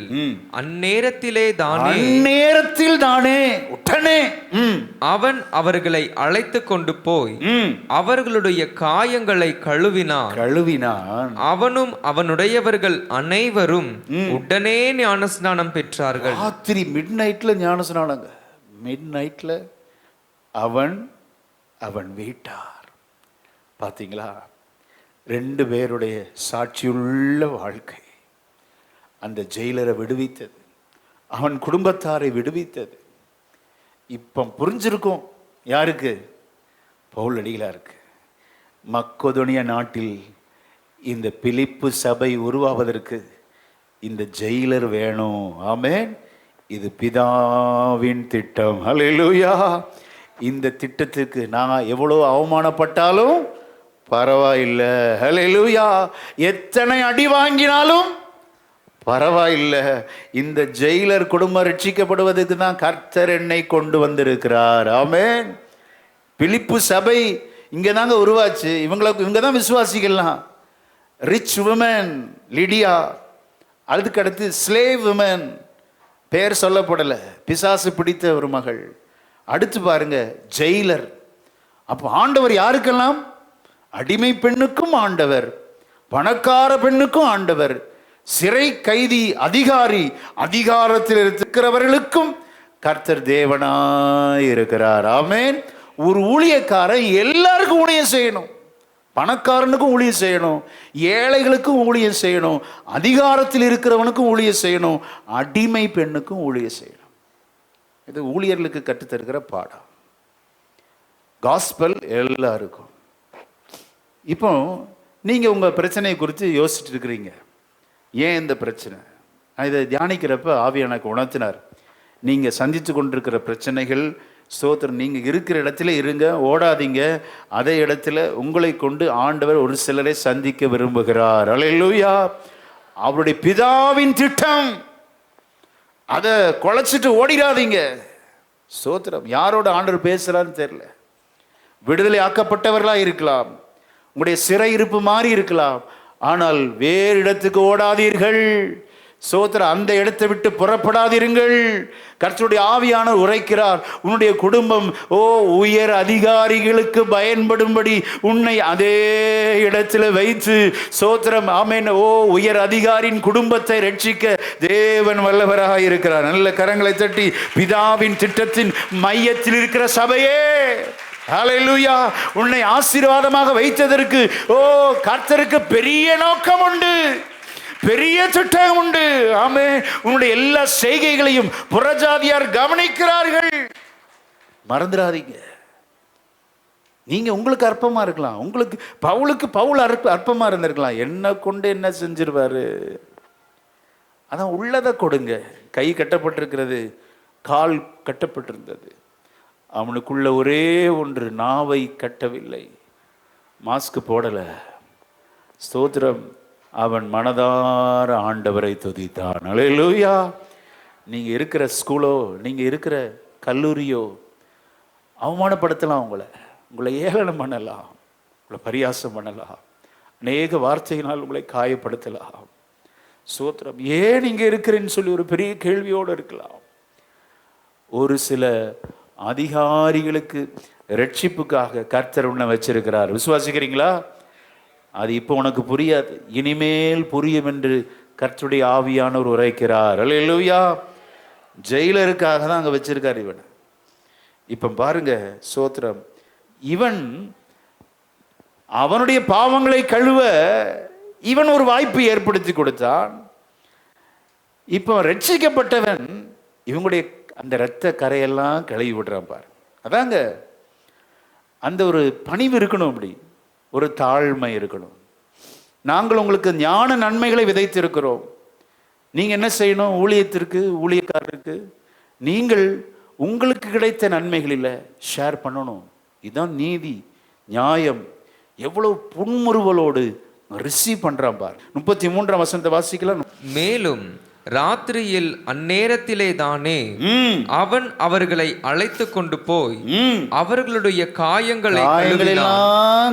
அந்நேரத்தில் தானே உடனே அவன் அவர்களை அழைத்து கொண்டு போய் அவர்களுடைய காயங்களை கழுவினான். அவனும் அவனுடையவர்கள் அனைவரும் உடனே ஞானஸ்நானம் பெற்றார்கள். ராத்திரி மிட் நைட்ல ஞானஸ்நானங்க. மிட் நைட்ல அவன் வீட்டார். பாத்தீங்களா? 2 பேருடைய சாட்சியுள்ள வாழ்க்கை அந்த ஜெயிலரை விடுவித்தது, அவன் குடும்பத்தாரை விடுவித்தது. இப்போ புரிஞ்சிருக்கும் யாருக்கு? பவுல் அடிகளாருக்கு. மக்கெதோனியா நாட்டில் இந்த பிலிப்பு சபை உருவாவதற்கு இந்த ஜெயிலர் வேணும். ஆமென். இது பிதாவின் திட்டம். ஹல்லேலூயா. இந்த திட்டத்துக்கு நான் எவ்வளோ அவமானப்பட்டாலும் பரவாயில்லை. ஹல்லேலூயா. எத்தனை அடி வாங்கினாலும் பரவாயில்லை. இந்த ஜெயிலர் குடும்பம் ரட்சிக்கப்படுவதற்கு தான் கர்த்தர் என்னை கொண்டு வந்திருக்கிறார். ஆமென். பிலிப்பு சபை இங்கே தாங்க உருவாச்சு. இவங்க தான் விசுவாசிக்கலாம். ரிச் உமன் லிடியா, அதுக்கு அடுத்து ஸ்லேவ் உமன், பேர் சொல்லப்படலை, பிசாசு பிடித்த ஒரு மகள். அடுத்து பாருங்க ஜெயிலர். அப்போ ஆண்டவர் யாருக்கெல்லாம் அடிமை பெண்ணுக்கும் ஆண்டவர், பணக்கார பெண்ணுக்கும் ஆண்டவர், சிறை கைதி, அதிகாரி, அதிகாரத்தில் இருக்கிறவர்களுக்கும் கர்த்தர் தேவனாய் இருக்கிறார். ஆமென். ஒரு ஊழியக்காரன் எல்லாருக்கும் ஊழியம் செய்யணும். பணக்காரனுக்கும் ஊழியம் செய்யணும், ஏழைகளுக்கும் ஊழியம் செய்யணும், அதிகாரத்தில் இருக்கிறவனுக்கும் ஊழியம் செய்யணும், அடிமை பெண்ணுக்கும் ஊழியம் செய்யணும். இது ஊழியர்களுக்கு கற்றுத்தருகிற பாடம். காஸ்பல் எல்லாருக்கும். இப்போ நீங்கள் உங்கள் பிரச்சனையை குறித்து யோசிச்சுட்டு இருக்கிறீங்க. ஏன் இந்த பிரச்சனை? இதை தியானிக்கிறப்ப ஆவி எனக்கு உணர்த்தினார். நீங்கள் சந்தித்து கொண்டிருக்கிற பிரச்சனைகள், ஸ்தோத்திரம், நீங்கள் இருக்கிற இடத்துல இருங்க, ஓடாதீங்க. அதே இடத்துல உங்களை கொண்டு ஆண்டவர் ஒரு சிலரை சந்திக்க விரும்புகிறார். அல்லேலூயா. அவருடைய பிதாவின் திட்டம். அதை குலைச்சிட்டு ஓடிடாதீங்க. ஸ்தோத்திரம். யாரோட ஆண்டவர் பேசுகிறான்னு தெரியல. விடுதலை ஆக்கப்பட்டவர்களாக இருக்கலாம், உங்களுடைய சிறை இருப்பு மாறி இருக்கலாம், ஆனால் வேறு இடத்துக்கு ஓடாதீர்கள். ஸ்தோத்திரம். அந்த இடத்தை விட்டு புறப்படாதீர்கள். கர்த்தருடைய ஆவியானவர் உரைக்கிறார், உன்னுடைய குடும்பம் உயர் அதிகாரிகளுக்கு பயன்படும்படி உன்னை அதே இடத்துல வைத்து, ஸ்தோத்திரம், ஆமென், உயர் அதிகாரியின் குடும்பத்தை ரட்சிக்க தேவன் வல்லவராக இருக்கிறார். நல்ல கரங்களை தட்டி, பிதாவின் திட்டத்தின் மையத்தில் இருக்கிற சபையே, ஹல்லேலூயா, உன்னை ஆசீர்வாதமாக வைத்ததற்கு கர்த்தருக்கு பெரிய நோக்கம் உண்டு, பெரிய திட்டம் உண்டு. ஆமே. உன்னுடைய எல்லா செய்கைகளையும் புறஜாதியார் கவனிக்கிறார்கள். மறந்துடாதீங்க. நீங்க உங்களுக்கு அற்பமா இருக்கலாம், உங்களுக்கு பவுல் அற்பமா இருந்திருக்கலாம். என்ன கொண்டு என்ன செஞ்சிருவாரு? அதான் உள்ளதை கொடுங்க. கை கட்டப்பட்டிருக்கிறது, கால் கட்டப்பட்டிருந்தது. அவனுக்குள்ள ஒரே ஒன்று, நாவை கட்டவில்லை, மாஸ்க் போடல. ஸ்தோத்திரம். அவன் மனதார ஆண்டவரை துதித்தான். அல்லேலூயா. நீங்க இருக்கிற ஸ்கூலோ, நீங்க இருக்கிற கல்லூரியோ அவமானப்படுத்தலாம், உங்களை ஏளனம் பண்ணலாம், உங்களை பரியாசம் பண்ணலாம், அநேக வார்த்தையினால் உங்களை காயப்படுத்தலாம். ஸ்தோத்திரம். ஏன் இங்க இருக்கிறேன்னு சொல்லி ஒரு பெரிய கேள்வியோடு இருக்கலாம். ஒரு சில அதிகாரிகளுக்கு ரட்சிப்புக்காக கர்த்தர் உன்னை வச்சிருக்கிறார். விசுவாசிக்கிறீங்களா? அது இப்போ உனக்கு புரியாது, இனிமேல் புரியும் என்று கர்த்தருடைய ஆவியானவர் உரைக்கிறார். அல்லேலூயா. ஜெயிலருக்காக தான் அங்கே வச்சிருக்கார் இவனை. இப்போ பாருங்க, ஸ்தோத்திரம், இவன் அவனுடைய பாவங்களை கழுவ இவன் ஒரு வாய்ப்பு ஏற்படுத்தி கொடுத்தான். இப்போ ரட்சிக்கப்பட்டவன் இவங்களுடைய அந்த இரத்த கரையெல்லாம் கழுவி விடுறான் பாரு. அதாங்க அந்த ஒரு பணிவு இருக்கணும், அப்படி ஒரு தாழ்மை இருக்கணும். நாங்கள் உங்களுக்கு ஞான நன்மைகளை விதைத்திருக்கிறோம். நீங்கள் என்ன செய்யணும்? ஊழியத்திற்கு, ஊழியக்காரருக்கு நீங்கள் உங்களுக்கு கிடைத்த நன்மைகளில் ஷேர் பண்ணணும். இதுதான் நீதி, நியாயம். எவ்வளவு புன்முறுவலோடு ரிசீவ் பண்றான் பார். 33ஆம் வசனத்தை வாசிக்கலாம். மேலும் ராத்திரியில் அந்நேரத்திலே தானே அவன் அவர்களை அழைத்து கொண்டு போய் அவர்களுடைய காயங்களை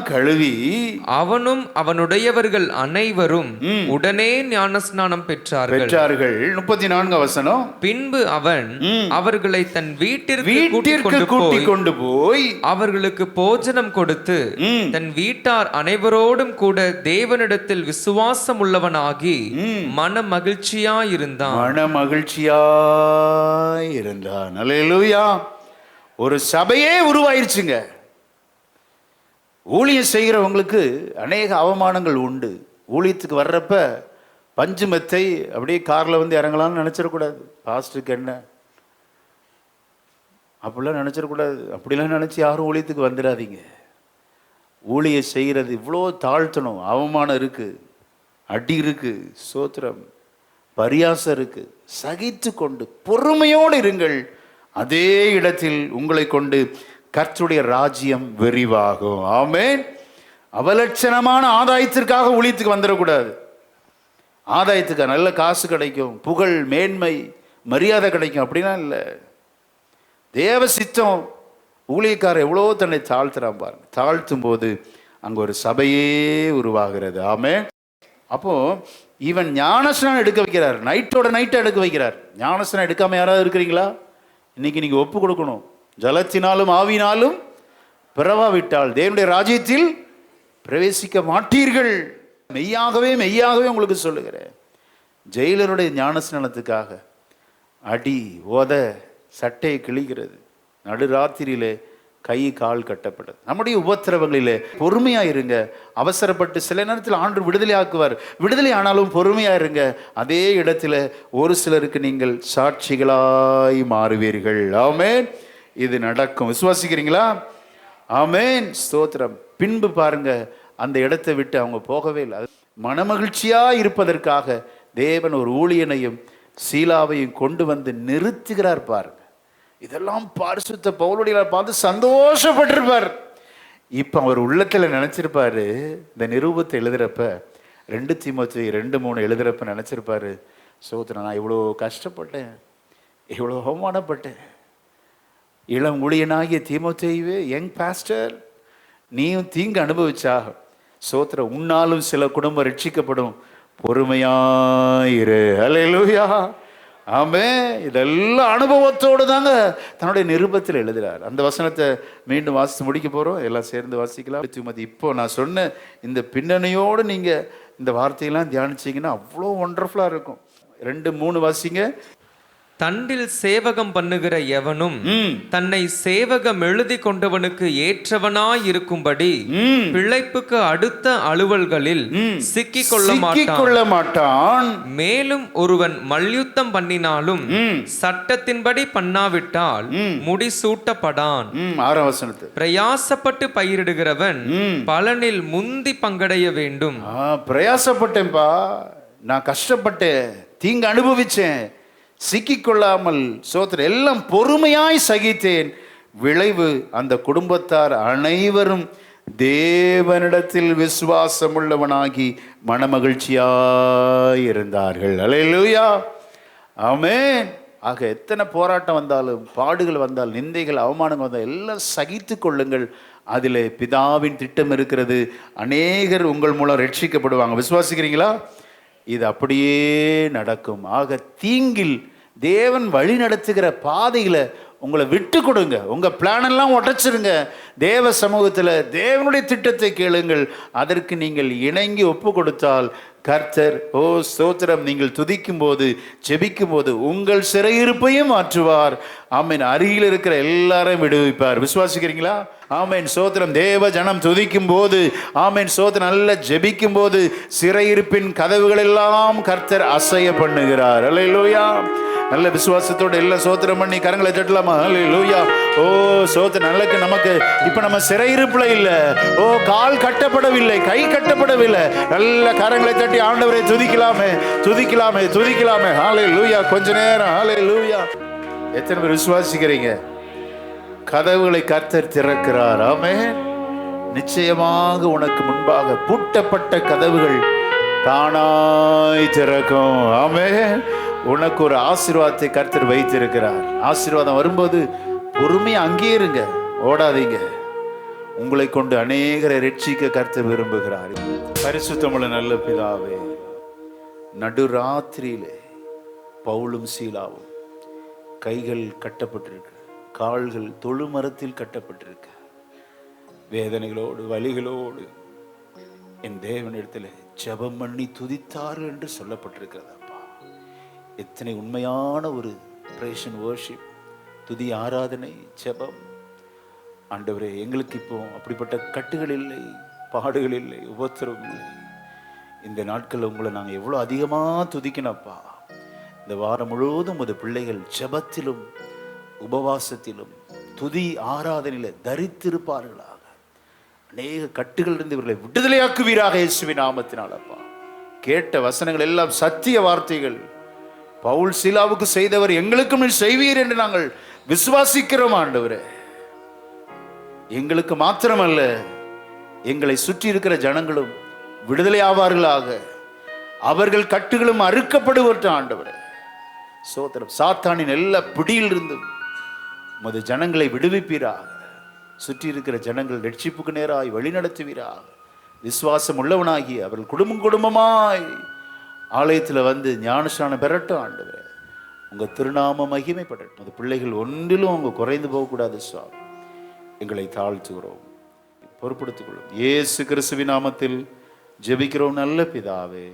கழுவி அவனும் அவனுடையவர்கள் அனைவரும் உடனே ஞானஸ்நானம் பெற்றார்கள். 34ஆம் வசனம். பின்பு அவன் அவர்களை தன் வீட்டிற்கு கூட்டிக் கொண்டு போய் அவர்களுக்கு போஜனம் கொடுத்து தன் வீட்டார் அனைவரோடும் கூட தேவனிடத்தில் விசுவாசம் உள்ளவனாகி மன மகிழ்ச்சியாய் மன மகிழ்ச்சியாய் இருந்தான். அல்லேலூயா. ஒரு சபையே உருவாயிருச்சுங்க. ஊழியம் செய்கிறவங்களுக்கு அநேக அவமானங்கள் உண்டு. ஊழியத்துக்கு வர்றப்ப பஞ்சு மெத்தை அப்படியே காரில் வந்து இறங்கலாம்னு நினச்சிடக்கூடாது. பாஸ்டருக்கு என்ன அப்படிலாம் நினச்சிடக்கூடாது. அப்படிலாம் நினச்சி யாரும் ஊழியத்துக்கு வந்துடாதீங்க. ஊழியம் செய்கிறது இவ்வளோ தாழ்த்தணும். அவமானம் இருக்குது, அடி இருக்குது, ஸ்தோத்திரம், பரியாசம் இருக்கு. சகித்து கொண்டு பொறுமையோடு இருங்கள். அதே இடத்தில் உங்களை கொண்டு கர்த்தருடைய ராஜ்யம் விரிவாகும். ஆமென். அவலட்சணமான ஆதாயத்திற்காக ஊழியத்துக்கு வந்துடக்கூடாது. ஆதாயத்துக்கு நல்ல காசு கிடைக்கும், புகழ், மேன்மை, மரியாதை கிடைக்கும், அப்படின்னா இல்லை. தேவ சித்தம். ஊழியக்காரர் எவ்வளோ தன்னை தாழ்த்துறான் பாருங்க. தாழ்த்தும் போது அங்கே ஒரு சபையே உருவாகிறது. ஆமென். அப்போ இவன் ஞானஸ்நானம் எடுக்க வைக்கிறார். நைட்டோட நைட்டை எடுக்க வைக்கிறார். ஞானஸ்நானம் எடுக்காம யாராவது இருக்கிறீங்களா? இன்னைக்கு நீங்க ஒப்பு கொடுக்கணும். ஜலத்தினாலும் ஆவினாலும் பிறவாவிட்டால் தேவனுடைய ராஜ்யத்தில் பிரவேசிக்க மாட்டீர்கள். மெய்யாகவே மெய்யாகவே உங்களுக்கு சொல்லுகிறேன். ஜெயிலருடைய ஞானஸ்நானத்துக்காக அடி உத சட்டையை கிழிக்கிறது, நடுராத்திரியிலே கை கால் கட்டப்பட்டது. நம்முடைய உபத்திரவங்களிலே பொறுமையா இருங்க. அவசரப்பட்டு சில நேரத்தில் ஆண்டு விடுதலை ஆக்குவார். விடுதலை ஆனாலும் பொறுமையா இருங்க. அதே இடத்துல ஒரு சிலருக்கு நீங்கள் சாட்சிகளாய் மாறுவீர்கள். ஆமென். இது நடக்கும். விசுவாசிக்கிறீங்களா? ஆமென். ஸ்தோத்திரம். பின்பு பாருங்க, அந்த இடத்தை விட்டு அவங்க போகவே இல்லை. மனமகிழ்ச்சியா இருப்பதற்காக தேவன் ஒரு ஊழியனையும் சீலாவையும் கொண்டு வந்து நிறுத்துகிறார் பாருங்க. இதெல்லாம் பரிசுத்த பவுலுடைய பார்த்து சந்தோஷப்பட்டிருப்பார். இப்ப அவர் உள்ளத்துல நினைச்சிருப்பாரு, இந்த நிருபத்தை எழுதுறப்ப 2 தீமோத்தேயு 2:3 எழுதுறப்ப நினைச்சிருப்பாரு, சோதரன் நான் இவ்வளோ கஷ்டப்பட்டேன், இவ்வளோ அவமானப்பட்டேன். இளம் ஊழியனாகிய தீமோத்தேயுவே, யங் பாஸ்டர், நீயும் தீங்கு அனுபவிச்சா சோத்திர உன்னாலும் சில குடும்பம் ரட்சிக்கப்படும், பொறுமையாயிரு. அல்லேலூயா. ஆமென். இதெல்லாம் அனுபவத்தோடு தாங்க தன்னுடைய நிருபத்தில் எழுதுகிறார். அந்த வசனத்தை மீண்டும் வாசித்து முடிக்க போகிறோம். எல்லாம் சேர்ந்து வாசிக்கலாம். இப்போ நான் சொன்ன இந்த பின்னணியோடு நீங்கள் இந்த வார்த்தையெல்லாம் தியானிச்சிங்கன்னா அவ்வளோ ஒண்டர்ஃபுல்லாக இருக்கும். 2-3 வாசிங்க. தண்டில் சேவகம் பண்ணுகிற எவனும் தன்னை சேவகம் எழுதி கொண்டவனுக்கு ஏற்றவனாய் இருக்கும்படி பிழைப்புக்கு அடுத்த அலுவல்களில் சிக்கிக்கொள்ள மாட்டான். மேலும் ஒருவன் மல்யுத்தம் பண்ணினாலும் சட்டத்தின்படி பண்ணாவிட்டால் முடிசூட்டப்படான். பிரயாசப்பட்டு பயிரிடுகிறவன் பலனில் முந்தி பங்கடைய வேண்டும். பிரயாசப்பட்டேன்பா, நான் கஷ்டப்பட்டேன், தீங்கு அனுபவிச்சேன், சிக்கிக்கொள்ளாமல் சோத்திர எல்லாம் பொறுமையாய் சகித்தேன். விளைவு அந்த குடும்பத்தார் அனைவரும் தேவனிடத்தில் விசுவாசம் உள்ளவனாகி மனமகிழ்ச்சியாய் இருந்தார்கள். அல்லேலூயா. ஆமென். ஆக எத்தனை போராட்டம் வந்தாலும், பாடுகள் வந்தால், நிந்தைகள், அவமானங்கள் வந்தால் எல்லாம் சகித்து கொள்ளுங்கள். அதில் பிதாவின் திட்டம் இருக்கிறது. அநேகர் உங்கள் மூலம் ரட்சிக்கப்படுவாங்க. விசுவாசிக்கிறீங்களா? இது அப்படியே நடக்கும். ஆக தீங்கில் தேவன் வழி நடத்துகிற பாதையில உங்களை விட்டு கொடுங்க. உங்க பிளான் எல்லாம் உடைச்சிருங்க. தேவ சமூகத்தில் தேவனுடைய திட்டத்தை கேளுங்கள். அதற்கு நீங்கள் இணங்கி ஒப்பு கொடுத்தால் கர்த்தர், ஓ ஸ்தோத்திரம், நீங்கள் துதிக்கும் போது ஜெபிக்கும் போது உங்கள் சிறையிருப்பையும் மாற்றுவார். ஆமீன். அருகில் இருக்கிற எல்லாரையும் விடுவிப்பார். விசுவாசிக்கிறீங்களா? ஆமீன். ஸ்தோத்திரம். தேவ ஜனம் துதிக்கும் போது, ஆமீன் ஸ்தோத்திரம், நல்ல ஜெபிக்கும் போது சிறையிருப்பின் கதவுகள் எல்லாம் கர்த்தர் அசைய பண்ணுகிறார். அல்லேலூயா. நல்ல விசுவாசத்தோடு எல்லாம் சோத்திரம் பண்ணி கரங்களை தட்டலாமா? அல்லேலூயா. ஓ சோத்திரம். நல்லக்கு நமக்கு இப்ப நம்ம சிறையிருப்புல இல்ல, ஓ கால் கட்டப்படவில்லை, கை கட்டப்படவில்லை. நல்ல கரங்களை தட்டி ஆண்டவரை துதிக்கலாமே, துதிக்கலாமே, துதிக்கலாமே. அல்லேலூயா. கொஞ்ச நேரம். அல்லேலூயா. எத்தனை பேர் விசுவாசிக்கிறீங்க? கதவுகளை கர்த்தர் திறக்கிறார். ஆமென். நிச்சயமாக உனக்கு முன்பாக பூட்டப்பட்ட கதவுகள் தானாய் திறக்கும். ஆமென். உனக்கு ஒரு ஆசீர்வாதத்தை கர்த்தர் வைத்திருக்கிறார். ஆசீர்வாதம் வரும்போது பொறுமையா அங்கே இருங்க, ஓடாதீங்க. உங்களை கொண்டு அநேகரை ரட்சிக்க கர்த்தர் விரும்புகிறார். பரிசுத்தமுள்ள நல்ல பிதாவே, நடுராத்திரியிலே பவுலும் சீலாவும் கைகள் கட்டப்பட்டிருக்கு, கால்கள் தொழுமரத்தில் கட்டப்பட்டிருக்கு, வேதனைகளோடு வலிகளோடு என் தேவனிடத்தில் ஜெபம் பண்ணி துதித்தார்கள் என்று சொல்லப்பட்டிருக்கிறது. எத்தனை உண்மையான ஒரு பிரேஷன் வர்ஷிப், துதி, ஆராதனை, ஜெபம். ஆண்டவரே, எங்களுக்கு இப்போ அப்படிப்பட்ட கட்டுகள் இல்லை, பாடுகள் இல்லை, உபத்திரம் இல்லை. இந்த நாட்களில் உங்களை நாங்கள் எவ்வளோ அதிகமாக துதிக்கணும்ப்பா. இந்த வாரம் முழுவதும் உமது பிள்ளைகள் ஜெபத்திலும் உபவாசத்திலும் துதி ஆராதனையில் தரித்திருப்பார்களாக. அநேக கட்டுகள் இருந்து இவர்களை விடுதலையாக்குவீராக இயேசுவின் நாமத்தினாலப்பா. கேட்ட வசனங்கள் எல்லாம் சத்திய வார்த்தைகள். பவுல் சீலாவுக்கு செய்தவர் எங்களுக்கும் செய்வீர் என்று நாங்கள் விசுவாசிக்கிறோம் ஆண்டவரே. எங்களுக்கு மாத்திரமல்ல, எங்களை சுற்றி இருக்கிற ஜனங்களும் விடுதலை ஆவார்களாக, அவர்கள் கட்டுகளும் அறுக்கப்படுவற்ற ஆண்டவரே. சோத்திரம். சாத்தானின் எல்லா பிடியிலிருந்தும் உமது ஜனங்களை விடுவிப்பீராக. சுற்றி இருக்கிற ஜனங்கள் ரட்சிப்புக்கு நேராய் வழி நடத்துவீராக. விசுவாசம் உள்ளவனாகி அவர்கள் குடும்பம் குடும்பமாய் ஆலயத்தில் வந்து ஞானஸ்நானம் பெறட்டும் ஆண்டவரே. உங்கள் திருநாம மகிமைப்படட்டும். அந்த பிள்ளைகள் ஒன்றிலும் அவங்க குறைந்து போகக்கூடாது சுவாமி. எங்களை தாழ்த்துகிறோம். பொறுப்படுத்திக் கொள்ளும். இயேசு கிறிஸ்துவின் நாமத்தில் ஜெபிக்கிறோம் நல்ல பிதாவே.